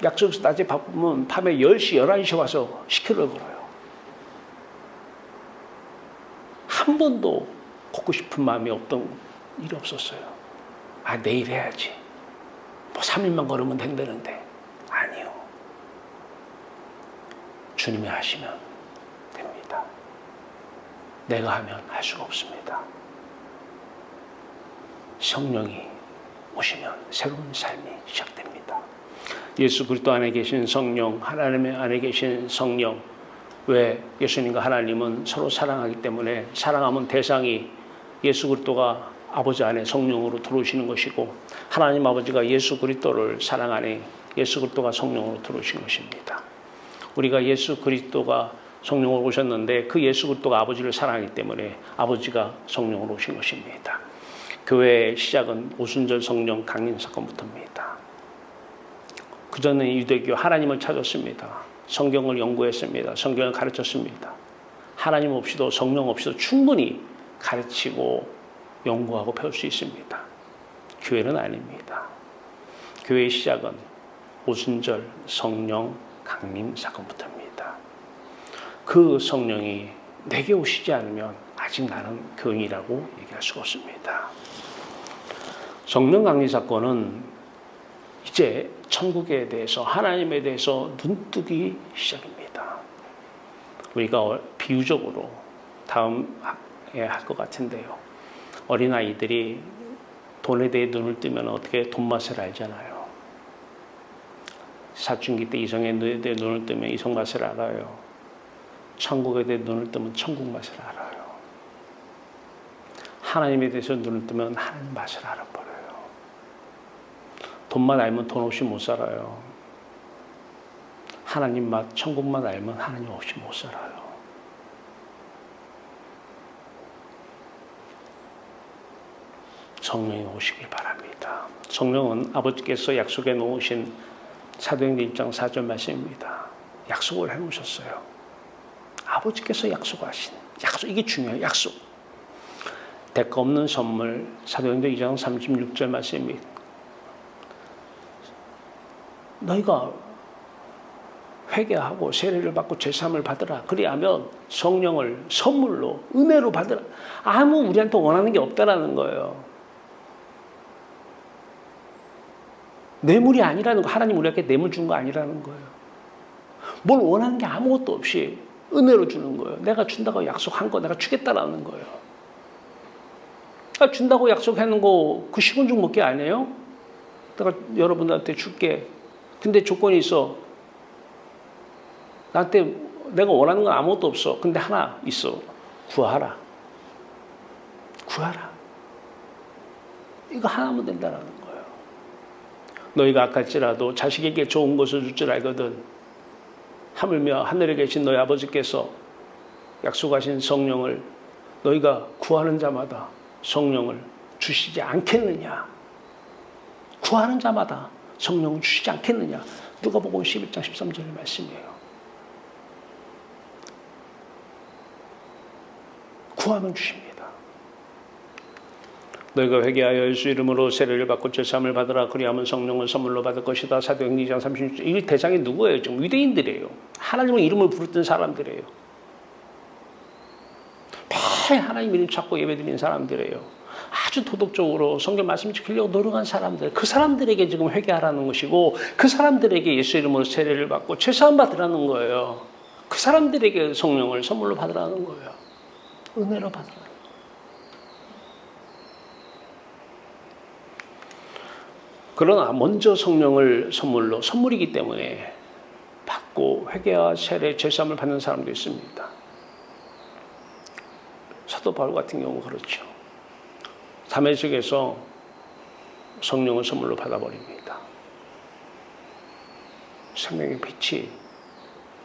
약속에서 낮에 바쁘면 밤에 10시, 11시 와서 10km를 걸어요. 한 번도 걷고 싶은 마음이 없던 일이 없었어요. 아, 내일 해야지. 뭐 3일만 걸으면 된다는데. 아니요. 주님이 하시면 됩니다. 내가 하면 할 수가 없습니다. 성령이 오시면 새로운 삶이 시작됩니다. 예수 그리스도 안에 계신 성령, 하나님의 안에 계신 성령. 왜? 예수님과 하나님은 서로 사랑하기 때문에 사랑하면 대상이 예수 그리스도가 아버지 안에 성령으로 들어오시는 것이고 하나님 아버지가 예수 그리스도를 사랑하니 예수 그리스도가 성령으로 들어오신 것입니다. 우리가 예수 그리스도가 성령으로 오셨는데 그 예수 그리스도가 아버지를 사랑하기 때문에 아버지가 성령으로 오신 것입니다. 교회의 시작은 오순절 성령 강림 사건부터입니다. 그전에 유대교 하나님을 찾았습니다. 성경을 연구했습니다. 성경을 가르쳤습니다. 하나님 없이도 성령 없이도 충분히 가르치고 연구하고 배울 수 있습니다. 교회는 아닙니다. 교회의 시작은 오순절 성령 강림 사건부터입니다. 그 성령이 내게 오시지 않으면 아직 나는 교인이라고 얘기할 수가 없습니다. 성령 강림 사건은 이제 천국에 대해서 하나님에 대해서 눈뜨기 시작입니다. 우리가 비유적으로 다음에 할 것 같은데요. 어린아이들이 돈에 대해 눈을 뜨면 어떻게 돈 맛을 알잖아요. 사춘기 때 이성에 대해 눈을 뜨면 이성 맛을 알아요. 천국에 대해 눈을 뜨면 천국 맛을 알아요. 하나님에 대해서 눈을 뜨면 하나님 맛을 알아버려요. 돈만 알면 돈 없이 못 살아요. 하나님 맛, 천국만 알면 하나님 없이 못 살아요. 성령이 오시길 바랍니다. 성령은 아버지께서 약속해 놓으신 사도행전 1장 4절 말씀입니다. 약속을 해놓으셨어요. 아버지께서 약속하신 약속, 이게 중요해요. 약속. 대가 없는 선물, 사도행전 2장 36절 말씀입니다. 너희가 회개하고 세례를 받고 제사함을 받으라. 그리하면 성령을 선물로 은혜로 받으라. 아무 우리한테 원하는 게 없다라는 거예요. 뇌물이 아니라는 거, 하나님 우리에게 뇌물 준 거 아니라는 거예요. 뭘 원하는 게 아무것도 없이 은혜로 주는 거예요. 내가 준다고 약속한 거 내가 주겠다라는 거예요. 준다고 약속하는 거 그 10원 중 먹기 아니에요? 내가 여러분들한테 줄게. 근데 조건이 있어. 나한테 내가 원하는 건 아무것도 없어. 근데 하나 있어. 구하라. 구하라. 이거 하나면 된다라는 거예요. 너희가 악할지라도 자식에게 좋은 것을 줄 줄 알거든. 하물며 하늘에 계신 너희 아버지께서 약속하신 성령을 너희가 구하는 자마다 성령을 주시지 않겠느냐. 구하는 자마다 성령을 주시지 않겠느냐. 누가복음 11장 13절의 말씀이에요. 구하면 주십니다. 너희가 회개하여 예수 이름으로 세례를 받고 제사함을 받으라. 그리하면 성령을 선물로 받을 것이다. 사도행전 2장 36절. 이 대상이 누구예요? 지금 유대인들이에요. 하나님의 이름을 부르던 사람들이에요. 매일 하나님 이름 찾고 예배드리는 사람들이에요. 아주 도덕적으로 성경 말씀 지키려고 노력한 사람들. 그 사람들에게 지금 회개하라는 것이고 그 사람들에게 예수 이름으로 세례를 받고 제사함 받으라는 거예요. 그 사람들에게 성령을 선물로 받으라는 거예요. 은혜로 받으라. 그러나 먼저 성령을 선물로, 선물이기 때문에 받고 회개와 세례, 제사함을 받는 사람도 있습니다. 사도 바울 같은 경우 그렇죠. 다메섹에서 성령을 선물로 받아버립니다. 생명의 빛이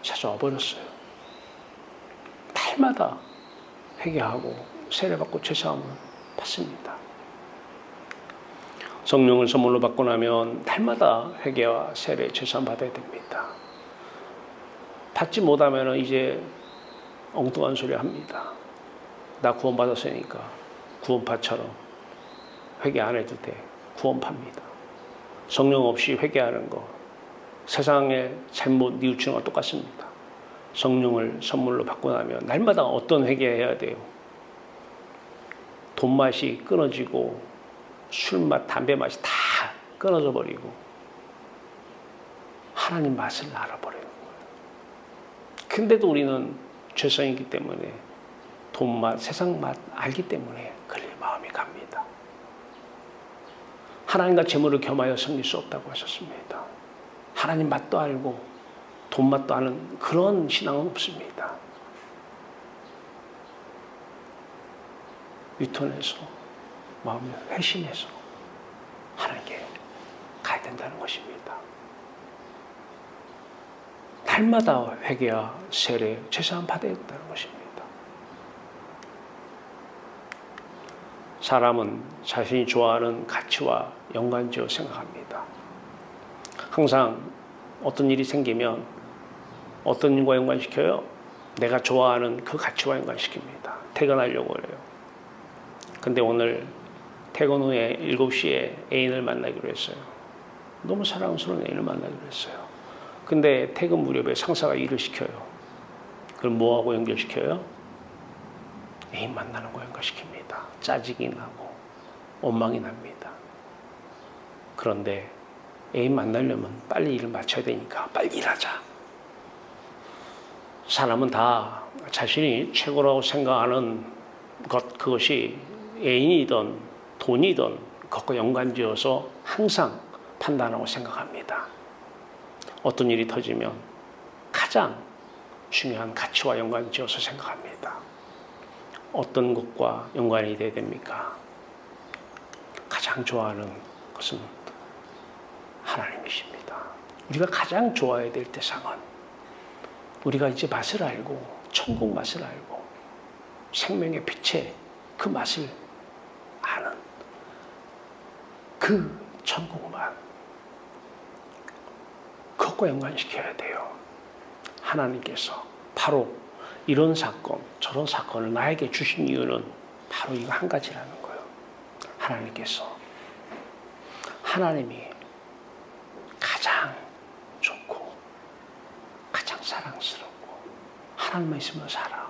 찾아와 버렸어요. 달마다 회개하고 세례받고 제사함을 받습니다. 성령을 선물로 받고 나면 달마다 회개와 세례, 제사함 받아야 됩니다. 받지 못하면 이제 엉뚱한 소리 합니다. 나 구원받았으니까 구원파처럼 회개 안 해도 돼. 구원파입니다. 성령 없이 회개하는 거, 세상의 잘못 뉘우치는 거 똑같습니다. 성령을 선물로 받고 나면 날마다 어떤 회개해야 돼요? 돈맛이 끊어지고 술맛, 담배맛이 다 끊어져 버리고 하나님 맛을 알아버리는 거예요. 근데도 우리는 죄성이기 때문에 돈맛, 세상맛 알기 때문에 걸릴 마음이 갑니다. 하나님과 재물을 겸하여 섬길 수 없다고 하셨습니다. 하나님 맛도 알고 돈맛도 아는 그런 신앙은 없습니다. 위선해서 마음을 회심해서 하나님께 가야 된다는 것입니다. 날마다 회개와 세례, 제사함 받아야 된다는 것입니다. 사람은 자신이 좋아하는 가치와 연관지어 생각합니다. 항상 어떤 일이 생기면 어떤 일과 연관시켜요? 내가 좋아하는 그 가치와 연관시킵니다. 퇴근하려고 그래요. 근데 오늘 퇴근 후에 7시에 애인을 만나기로 했어요. 너무 사랑스러운 애인을 만나기로 했어요. 근데 퇴근 무렵에 상사가 일을 시켜요. 그럼 뭐하고 연결시켜요? 애인 만나는 거 연결시킵니다. 짜증이 나고 원망이 납니다. 그런데 애인 만나려면 빨리 일을 마쳐야 되니까 빨리 일하자. 사람은 다 자신이 최고라고 생각하는 그것이 애인이든 돈이든 그것과 연관지어서 항상 판단하고 생각합니다. 어떤 일이 터지면 가장 중요한 가치와 연관지어서 생각합니다. 어떤 것과 연관이 돼야 됩니까? 가장 좋아하는 것은 하나님이십니다. 우리가 가장 좋아해야 될 대상은 우리가 이제 맛을 알고 천국 맛을 알고 생명의 빛의 그 맛을 아는 그 천국만 그것과 연관시켜야 돼요. 하나님께서 바로 이런 사건 저런 사건을 나에게 주신 이유는 바로 이거 한 가지라는 거예요. 하나님이 가장 좋고 가장 사랑스럽고 하나님만 있으면 살아.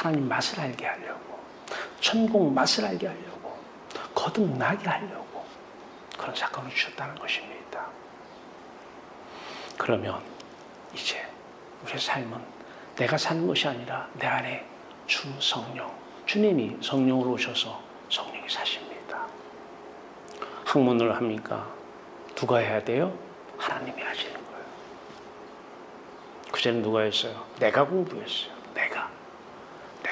하나님 맛을 알게 하려고 천국 맛을 알게 하려고 거듭나게 하려고 그런 사건을 주셨다는 것입니다. 그러면 이제 우리의 삶은 내가 사는 것이 아니라 내 안에 주 성령, 주님이 성령으로 오셔서 성령이 사십니다. 학문을 합니까? 누가 해야 돼요? 하나님이 하시는 거예요. 그전에 누가 했어요? 내가 공부했어요.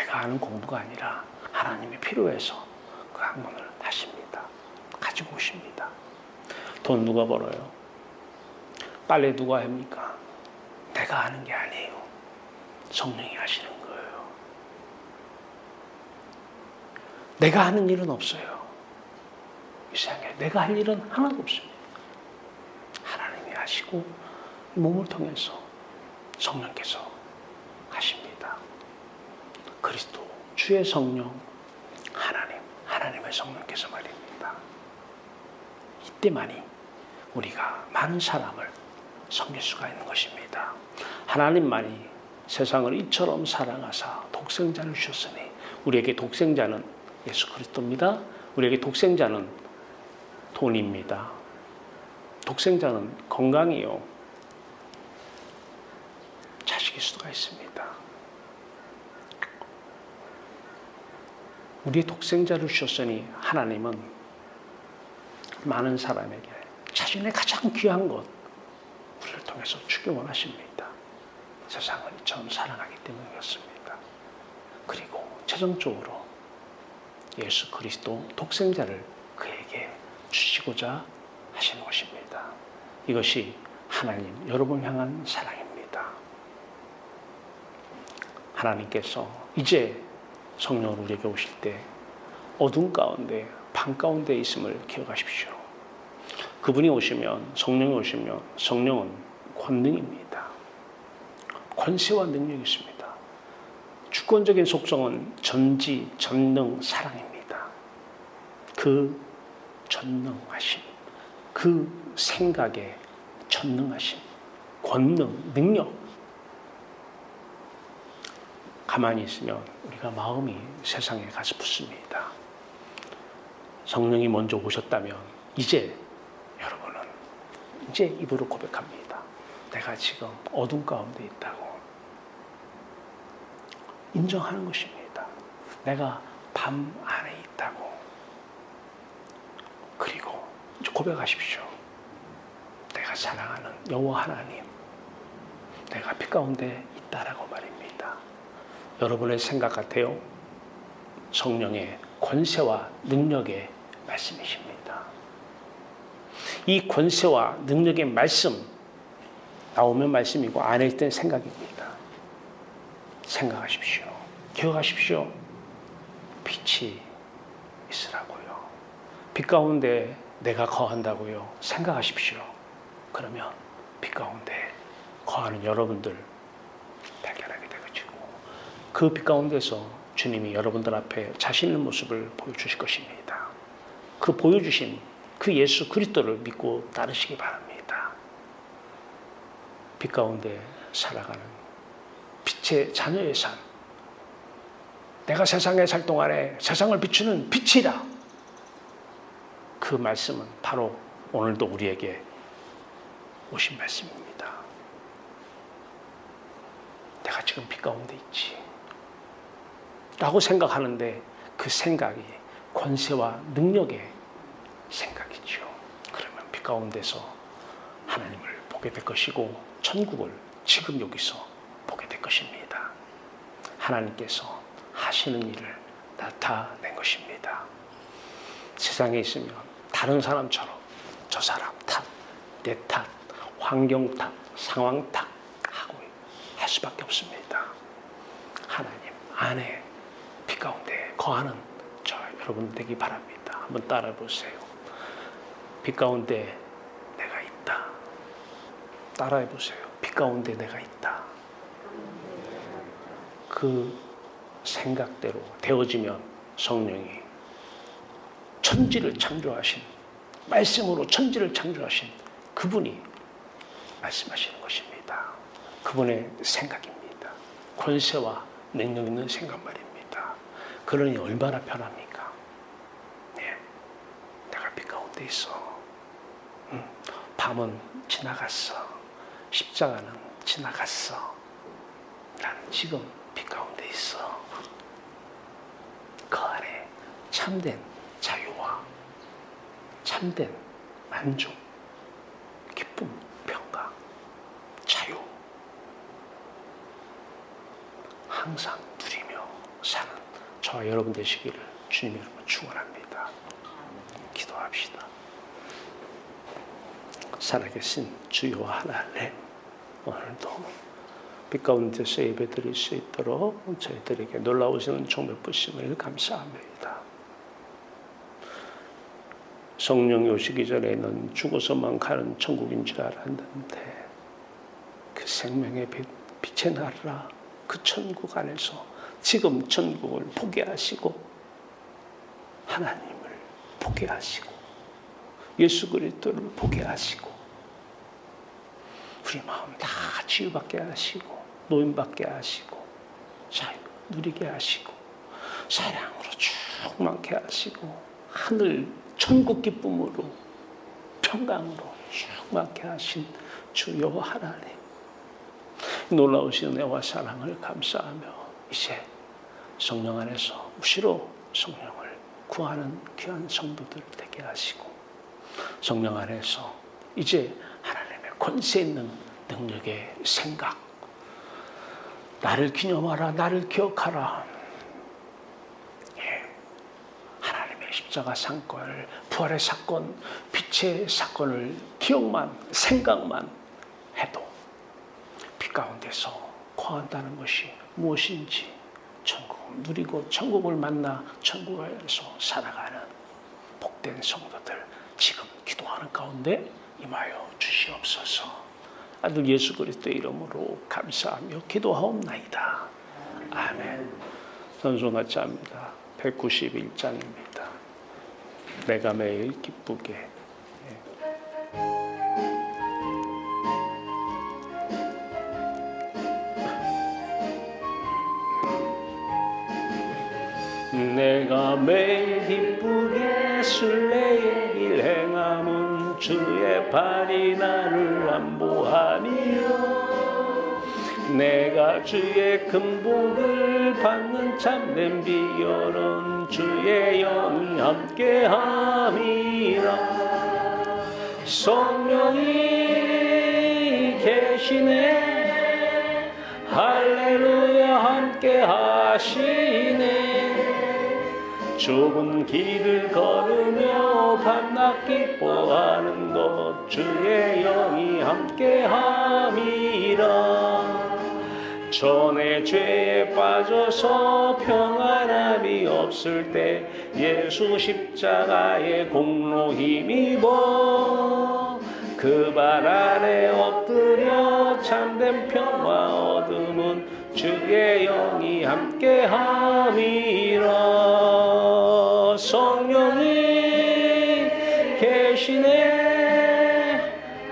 내가 하는 공부가 아니라 하나님이 필요해서 그 학문을 하십니다. 가지고 오십니다. 돈 누가 벌어요? 빨래 누가 합니까? 내가 하는 게 아니에요. 성령이 하시는 거예요. 내가 하는 일은 없어요. 이 세상에 내가 할 일은 하나도 없습니다. 하나님이 하시고 몸을 통해서 성령께서 하십니다. 그리스도 주의 성령 하나님의 성령께서 말입니다. 이때만이 우리가 많은 사람을 섬길 수가 있는 것입니다. 하나님만이 세상을 이처럼 사랑하사 독생자를 주셨으니 우리에게 독생자는 예수 그리스도입니다. 우리에게 독생자는 돈입니다. 독생자는 건강이요. 자식일 수가 있습니다. 우리의 독생자를 주셨으니 하나님은 많은 사람에게 자신의 가장 귀한 것 우리를 통해서 주기 원하십니다. 세상을 이처럼 사랑하기 때문에 그렇습니다. 그리고 최종적으로 예수 그리스도 독생자를 그에게 주시고자 하시는 것입니다. 이것이 하나님 여러분을 향한 사랑입니다. 하나님께서 이제 성령으로 우리에게 오실 때 어둠 가운데 밤 가운데 있음을 기억하십시오. 그분이 오시면 성령이 오시면 성령은 권능입니다. 권세와 능력이 있습니다. 주권적인 속성은 전지, 전능, 사랑입니다. 그 전능하심, 그 생각에 전능하심, 권능, 능력. 가만히 있으면 우리가 마음이 세상에 가서 붙습니다. 성령이 먼저 오셨다면 이제 여러분은 이제 입으로 고백합니다. 내가 지금 어둠 가운데 있다고 인정하는 것입니다. 내가 밤 안에 있다고. 그리고 고백하십시오. 내가 사랑하는 여호와 하나님, 내가 빛 가운데 있다라고 말입니다. 여러분의 생각 같아요? 성령의 권세와 능력의 말씀이십니다. 이 권세와 능력의 말씀, 나오면 말씀이고 안에 있던 생각입니다. 생각하십시오. 기억하십시오. 빛이 있으라고요. 빛 가운데 내가 거한다고요. 생각하십시오. 그러면 빛 가운데 거하는 여러분들 발견하게 되고 그 빛 가운데서 주님이 여러분들 앞에 자신 있는 모습을 보여주실 것입니다. 그 보여주신 그 예수 그리스도를 믿고 따르시기 바랍니다. 빛 가운데 살아가는 빛의 자녀의 삶. 내가 세상에 살 동안에 세상을 비추는 빛이라. 그 말씀은 바로 오늘도 우리에게 오신 말씀입니다. 내가 지금 빛 가운데 있지 라고 생각하는데 그 생각이 권세와 능력의 생각이죠. 그러면 빛 가운데서 하나님을 보게 될 것이고 천국을 지금 여기서 보게 될 것입니다. 하나님께서 하시는 일을 나타낸 것입니다. 세상에 있으면 다른 사람처럼 저 사람 탓, 내 탓, 환경 탓, 상황 탓 하고 할 수밖에 없습니다. 하나님 안에 빛 가운데 거하는 저 여러분 되기 바랍니다. 한번 따라 보세요. 빛 가운데 내가 있다. 따라해 보세요. 빛 가운데 내가 있다. 그 생각대로 되어지면 성령이 천지를 창조하신 말씀으로 천지를 창조하신 그분이 말씀하시는 것입니다. 그분의 생각입니다. 권세와 능력 있는 생각 말입니다. 그러니 얼마나 편합니까? 네, 내가 빛 가운데 있어. 밤은 지나갔어. 십자가는 지나갔어. 나는 지금 빛 가운데 있어. 그 안에 참된 자유와 참된 만족, 기쁨, 평강, 자유 항상 누리며 사는 저와 여러분 되시기를 주님 이름으로 축원합니다. 기도합시다. 살아계신 주여 하나님, 오늘도 빛 가운데서 예배드릴 수 있도록 저희들에게 놀라우시는 종력 부심을 감사합니다. 성령이 오시기 전에는 죽어서만 가는 천국인 줄 알았는데 그 생명의 빛의 나라 그 천국 안에서 지금 천국을 보게 하시고 하나님을 보게 하시고 예수 그리스도를 보게 하시고 우리 마음 다 치유받게 하시고 노임받게 하시고 자유 누리게 하시고 사랑으로 충만케 하시고 하늘 천국 기쁨으로 평강으로 충만케 하신 주여 하나님, 놀라우신 은혜와 사랑을 감사하며 이제 성령 안에서 무시로 성령을 구하는 귀한 성도들 되게 하시고 성령 안에서 이제 하나님의 권세 있는 능력의 생각, 나를 기념하라, 나를 기억하라. 하나님의 십자가 사건을, 부활의 사건, 빛의 사건을 기억만, 생각만 해도 빛 가운데서 거한다는 것이 무엇인지 천국을 누리고 천국을 만나 천국에서 살아가는 복된 성도들 지금 기도하는 가운데 임하여 주시옵소서. 아들 예수 그리스도의 이름으로 감사하며 기도하옵나이다. 아멘. 선송같이 합니다. 191장입니다. 내가 매일 기쁘게. 내가 매일 기쁘게 순례의 길 행함은 주의 발이 나를 안보하며 내가 주의 큰 복을 받는 참된 비결은 주의 영이 함께함이라. 성령이 계시네 할렐루야 함께하시네. 좁은 길을 걸으며 밤낮 기뻐하는 것 주의 영이 함께함이라. 전에 죄에 빠져서 평안함이 없을 때 예수 십자가의 공로 힘입어 그 발 아래 엎드려 참된 평화 얻음은 건 주의 영이 함께함이라. 성령이 계시네.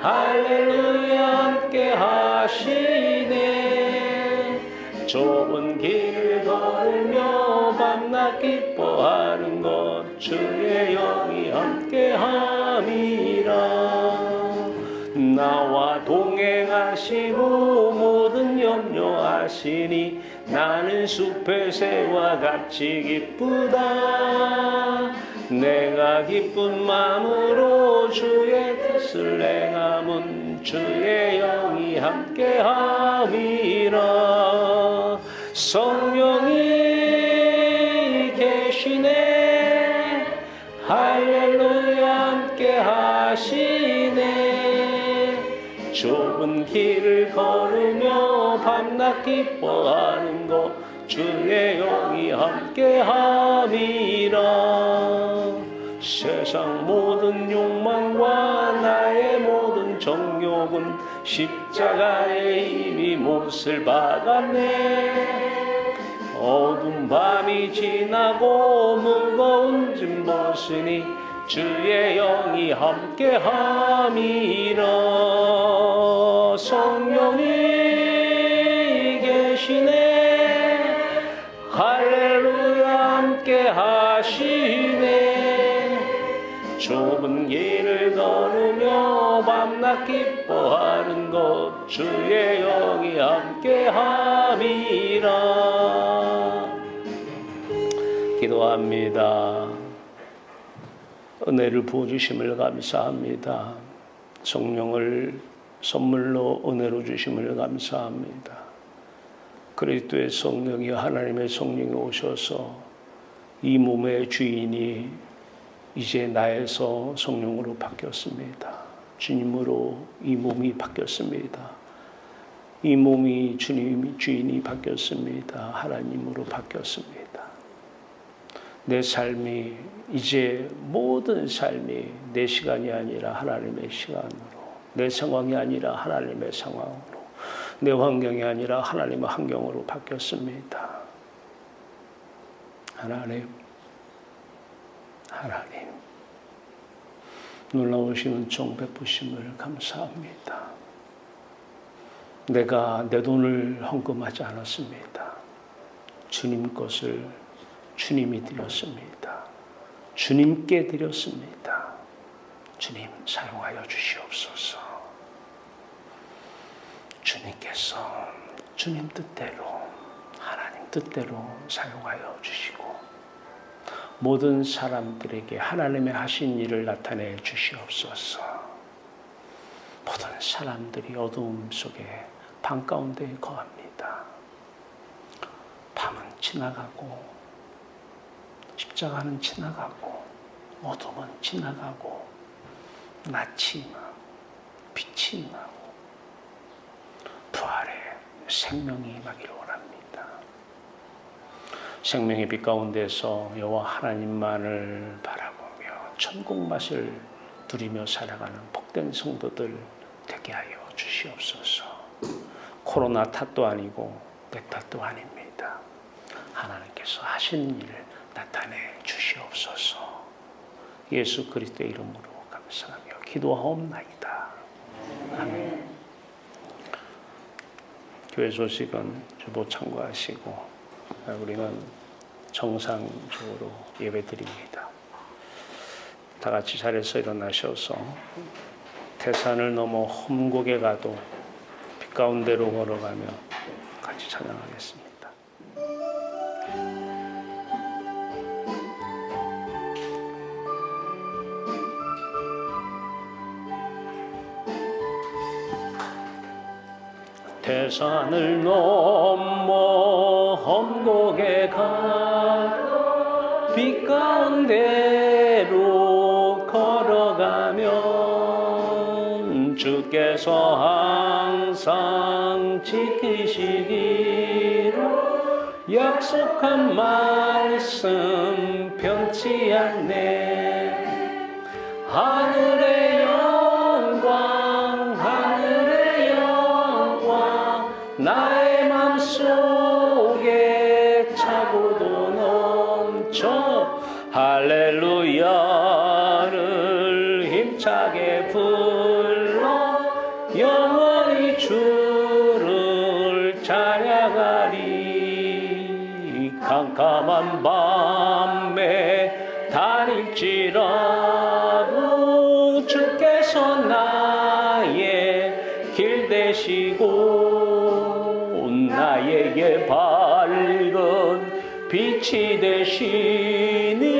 할렐루야 함께 하시네. 좁은 길을 걸으며 밤낮 기뻐하는 것 주의 영이 함께함이라. 나와 동행하시고 모든 염려하시니 나는 숲의 새와 같이 기쁘다. 내가 기쁜 마음으로 주의 뜻을 행함은 주의 영이 함께함이라. 성령이 계시네. 할렐루야 함께 하시네. 좁은 길을 걸으며 밤낮 기뻐하는 것 주의 영이 함께함이라. 세상 모든 욕망과 나의 모든 정욕은 십자가에 이미 못을 박았네. 어두운 밤이 지나고 무거운 짐 벗으니 주의 영이 함께함이라. 성령이 계시네. 할렐루야 함께 하시네. 좁은 길을 걸으며 밤낮 기뻐하는 것 주의 영이 함께함이라. 기도합니다. 은혜를 부어주심을 감사합니다. 성령을 선물로 은혜로 주심을 감사합니다. 그리스도의 성령이 하나님의 성령이 오셔서 이 몸의 주인이 이제 나에서 성령으로 바뀌었습니다. 주님으로 이 몸이 바뀌었습니다. 이 몸이 주인이 바뀌었습니다. 하나님으로 바뀌었습니다. 내 삶이 이제 모든 삶이 내 시간이 아니라 하나님의 시간으로, 내 상황이 아니라 하나님의 상황으로, 내 환경이 아니라 하나님의 환경으로 바뀌었습니다. 하나님 놀라우신 은총 베푸심을 감사합니다. 내가 내 돈을 헌금하지 않았습니다. 주님 것을 주님이 드렸습니다. 주님께 드렸습니다. 주님 사용하여 주시옵소서. 주님께서 주님 뜻대로, 하나님 뜻대로 사용하여 주시고 모든 사람들에게 하나님의 하신 일을 나타내 주시옵소서. 모든 사람들이 어두움 속에 밤 가운데 거합니다. 밤은 지나가고 십자가는 지나가고 어둠은 지나가고 낯이 임하고 빛이 임하고 부활의 생명이 임하기를 원합니다. 생명의 빛 가운데서 여호와 하나님만을 바라보며 천국 맛을 누리며 살아가는 복된 성도들 되게 하여 주시옵소서. 코로나 탓도 아니고 내 탓도 아닙니다. 하나님께서 하신 일을 나타내 주시옵소서. 예수 그리스도의 이름으로 감사하며 기도하옵나이다. 아멘. 교회 소식은 주보 참고하시고 우리는 정상적으로 예배드립니다. 다 같이 자리에서 일어나셔서 태산을 넘어 험곡에 가도 빛 가운데로 걸어가며 같이 찬양하겠습니다. 태산을 넘어 험곡에 가도 빛 가운데로 걸어가면 주께서 항상 지키시기로 약속한 말씀 변치 않네. 하늘의 영광 나의 맘속 할렐루야를 힘차게 불러 영원히 주를 찬양하리. 캄캄한 밤에 다닐지라도 주께서 나의 길 되시고 나에게 밝은 빛이 되시니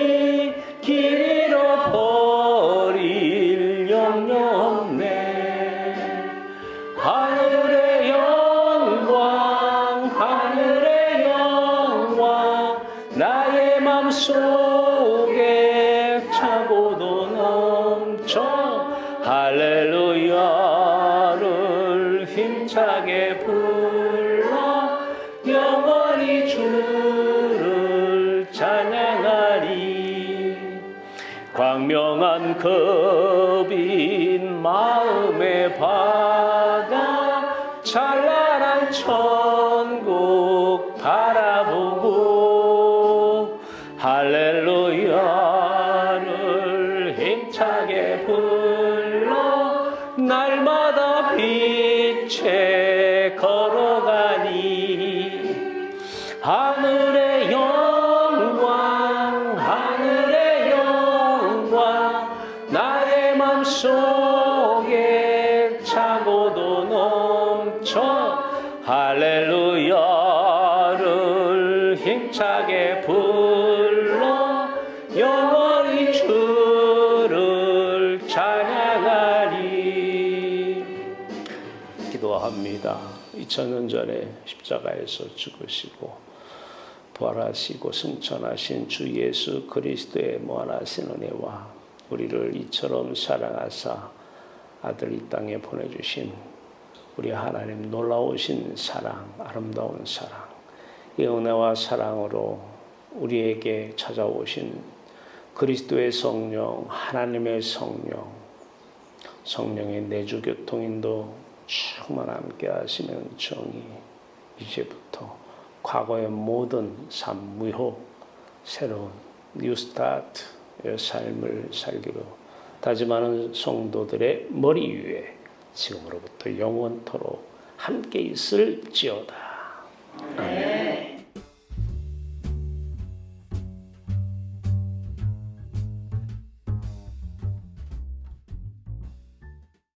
길 잃어버릴 염려 없네. 하늘의 영광 나의 맘속에 차고도 넘쳐 할렐루야를 힘차게 불러 영원히 주를 찬양하리. 광명한 급인 마음의 바다 찬란한 천국 바라보고 할렐루야를 힘차게 불러 날마다 빛에 걸어가니. 하늘의 영광 나의 맘속에 차고도 넘쳐 할렐루야를 힘차게 불러 영원히 주를 찬양하리. 기도합니다. 2000년 전에 십자가에서 죽으시고 부활하시고 승천하신 주 예수 그리스도의 무한하신 은혜와 우리를 이처럼 사랑하사 아들 이 땅에 보내주신 우리 하나님 놀라우신 사랑, 아름다운 사랑, 이 은혜와 사랑으로 우리에게 찾아오신 그리스도의 성령, 하나님의 성령, 성령의 내주 교통인도 충만 함께 하시는 정의, 이제부터 과거의 모든 삶 무효, 새로운 뉴 스타트의 삶을 살기로 다짐하는 성도들의 머리 위에 지금으로부터 영원토록 함께 있을지어다. 아멘.